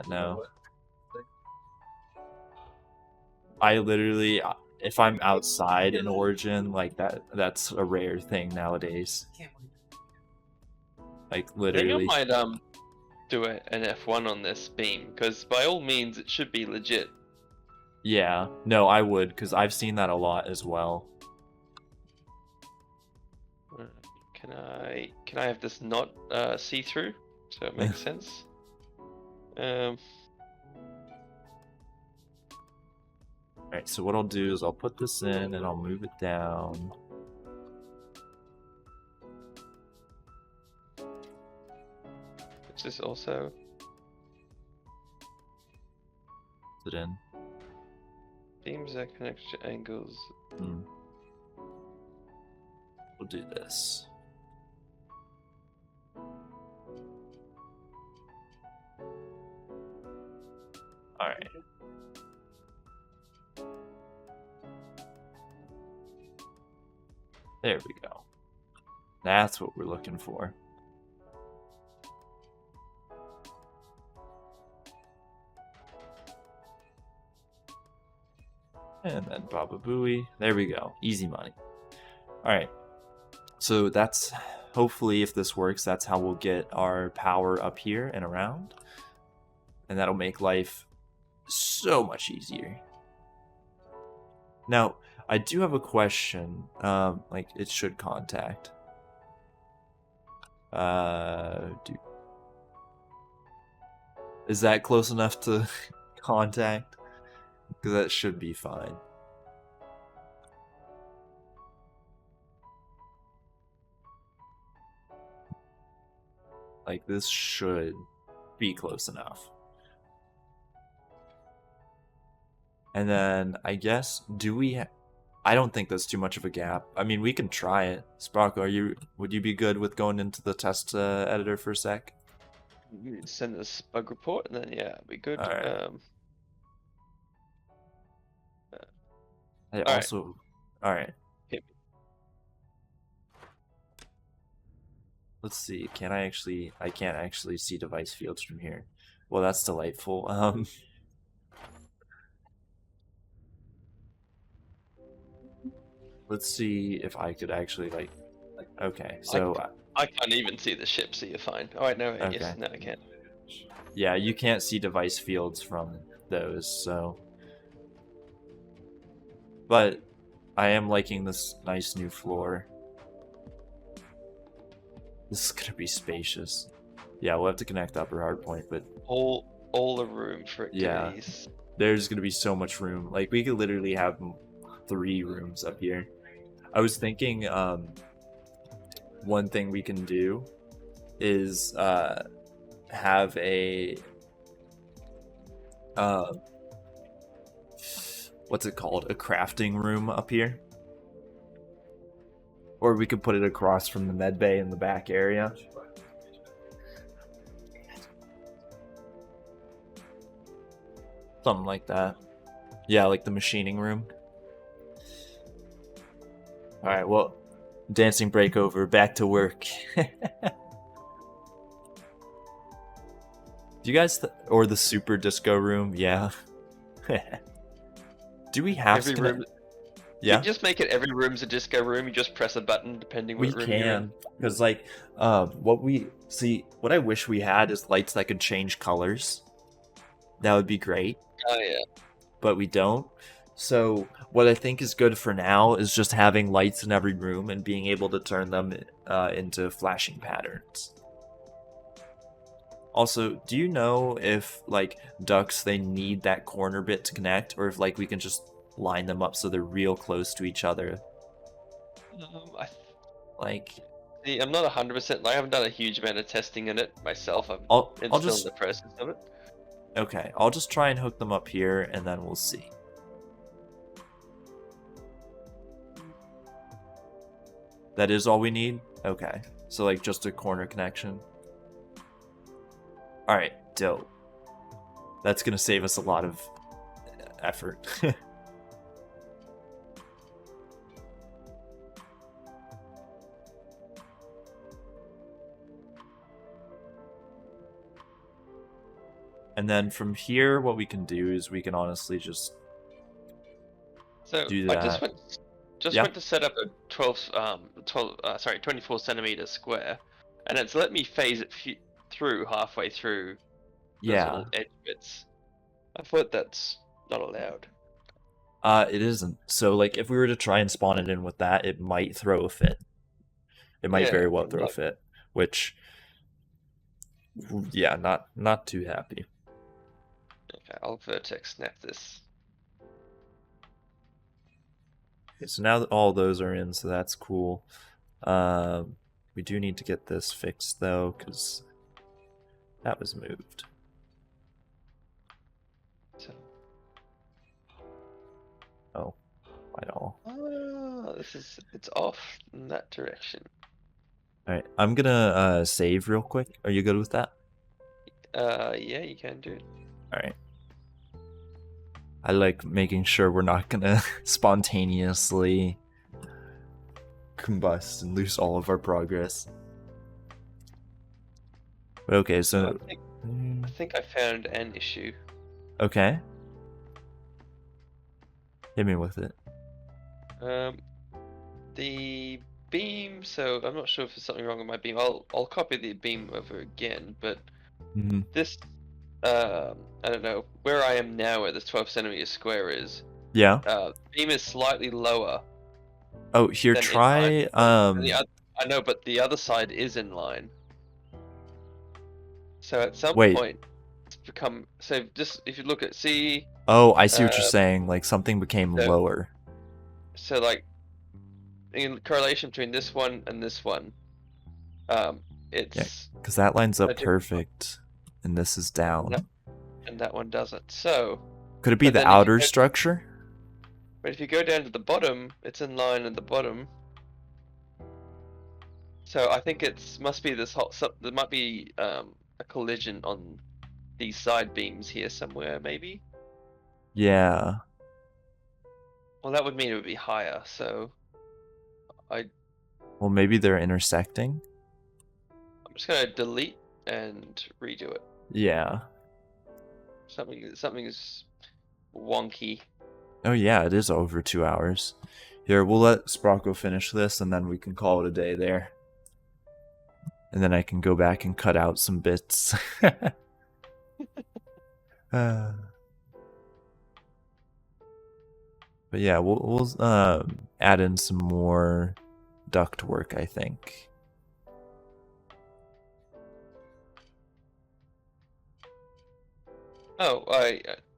no. I literally, if I'm outside in Origin, like that's a rare thing nowadays. Like I think I literally. might do an F1 on this beam, because by all means it should be legit. Yeah, no, I would, because I've seen that a lot as well. Can I have this not see through, so it makes sense? Alright, so what I'll do is I'll put this in and I'll move it down. Is this also? Put it in. Beams that connect to angles. We'll do this. Alright. There we go. That's what we're looking for. And then Baba Booey. There we go. Easy money. Alright. So that's, hopefully if this works, that's how we'll get our power up here and around. And that'll make life so much easier. Now, I do have a question. Like, it should contact. Is that close enough to contact? Because that should be fine. Like, this should be close enough. And then, I guess, do we... I don't think that's too much of a gap. I mean, we can try it. Sprocco, would you be good with going into the test editor for a sec? You send this bug report, and then yeah, it'll be good. Alright. I Alright. also... Alright. Hit me. Let's see. Can I actually... I can't actually see device fields from here. Well, that's delightful. Let's see if I could actually, like... Okay, so... I can't even see the ship, so you're fine. Alright, no, Okay. yes, no, I can't. Yeah, you can't see device fields from those, so... But I am liking this nice new floor. This is gonna be spacious. Yeah, we'll have to connect upper hardpoint, but All the room for Yeah. activities. there's gonna be so much room. Like, we could literally have 3 rooms up here. I was thinking, one thing we can do is have a what's it called? A crafting room up here. Or we could put it across from the med bay in the back area. Something like that. Yeah, like the machining room. Alright, well, dancing break over, back to work. Do you guys, or the super disco room? Yeah. Do we have Every to? room. Yeah, You just make it every room's a disco room. You just press a button depending we what room you're in. can. Because, like, what I wish we had is lights that could change colors. That would be great. Oh yeah. But we don't. So what I think is good for now is just having lights in every room and being able to turn them into flashing patterns. Also, do you know if, like, ducts, they need that corner bit to connect, or if, like, we can just line them up so they're real close to each other? Like, I'm not 100%. I haven't done a huge amount of testing in it myself. I'm I'll still just in the process of it. Okay, I'll just try and hook them up here, and then we'll see. That is all we need? Okay. So, like, just a corner connection. Alright, dope. That's gonna save us a lot of effort. And then from here, what we can do is we can honestly just So do I just that. went to set up a 24 centimeter square, and it's let me phase it through halfway through those Yeah. little edge bits. I thought that's not allowed. It isn't. So, like, if we were to try and spawn it in with that, it might throw a fit. It might Yeah, very well I'm throw a not- fit, which, yeah, not too happy. Okay, I'll vertex snap this. Okay, so now that all those are in, so that's cool. We do need to get this fixed though, because that was moved. So, Oh, quite all. it's off in that direction. All right, I'm gonna save real quick. Are you good with that? Yeah, you can do it. All right. I like making sure we're not gonna spontaneously combust and lose all of our progress. But okay, so I think I found an issue. okay, hit me with it. The beam. So I'm not sure if there's something wrong with my beam. I'll copy the beam over again, but Mm-hmm. this. I don't know where I am now, where this 12 centimeter square is. Yeah. The beam is slightly lower. Oh, here, Then in try I know, but the other side is in line. So at some Wait. point, it's become so. Just if you look at Oh, I see what you're saying. Like something became so- lower. so like in correlation between this one and this one, it's Because that lines up I do- perfect, and this is down. Yep. and that one doesn't. So, Could it be but the then if you outer go- structure? but if you go down to the bottom, it's in line at the bottom. So I think must be this whole. There might be a collision on these side beams here somewhere, maybe. Yeah. Well, that would mean it would be higher. So Well, maybe they're intersecting. I'm just gonna delete and redo it. Yeah. Something's wonky. Oh yeah, it is over 2 hours. Here, we'll let Sprocco finish this, and then we can call it a day there. And then I can go back and cut out some bits. But yeah, we'll add in some more duct work, I think. Oh,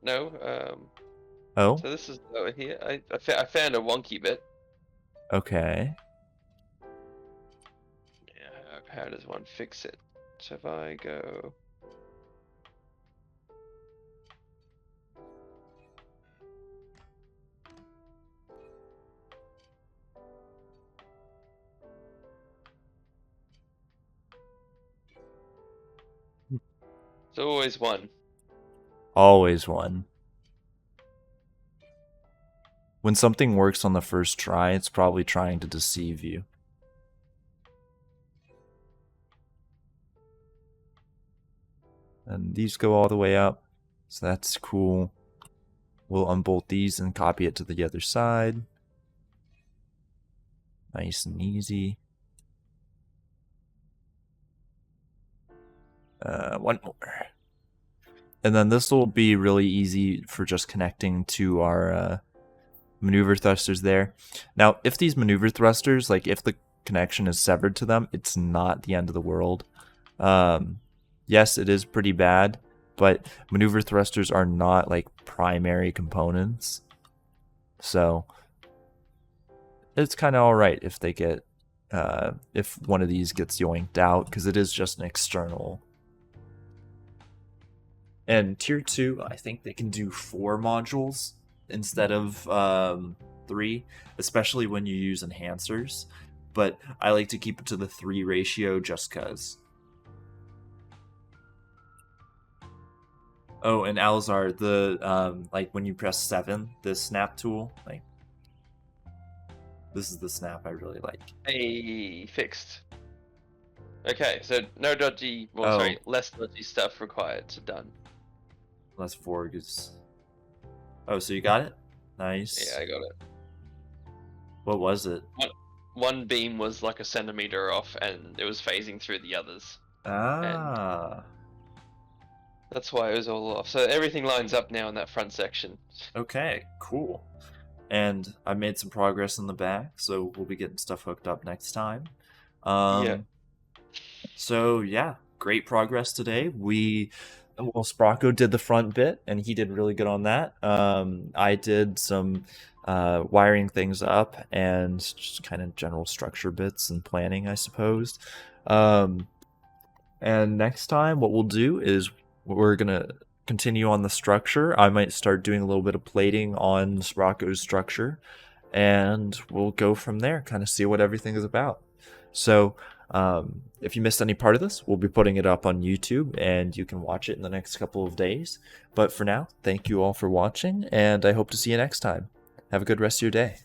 no. Oh, So this is over here. I found a wonky bit. okay. Yeah, how does one fix it? So if I go. It's always one. Always one. When something works on the first try, it's probably trying to deceive you. And these go all the way up, so that's cool. We'll unbolt these and copy it to the other side. Nice and easy. One more. And then this will be really easy for just connecting to our maneuver thrusters there. Now, if these maneuver thrusters, like if the connection is severed to them, it's not the end of the world. Yes, it is pretty bad, but maneuver thrusters are not like primary components. So it's kind of all right if they get, if one of these gets yoinked out, because it is just an external And tier 2, I think they can do 4 modules instead of 3, especially when you use enhancers. But I like to keep it to the 3 ratio just cuz. Oh, and Alzar, the like when you press 7, the snap tool, like this is the snap I really like. Hey, fixed. Okay, so no dodgy, Oh. sorry, less dodgy stuff required. So done. Less Vorg is. Oh, so you got it? Nice. Yeah, I got it. What was it? One beam was like a centimeter off, and it was phasing through the others. Ah. That's why it was all off. So everything lines up now in that front section. Okay, cool. And I made some progress in the back, so we'll be getting stuff hooked up next time. Yeah. So yeah, great progress today. Sprocco did the front bit, and he did really good on that. I did some wiring things up and just kind of general structure bits and planning, I suppose. And next time, what we'll do is we're gonna continue on the structure. I might start doing a little bit of plating on Sprocco's structure, and we'll go from there, kind of see what everything is about. So if you missed any part of this, we'll be putting it up on YouTube, and you can watch it in the next couple of days. But for now, thank you all for watching, and I hope to see you next time. Have a good rest of your day.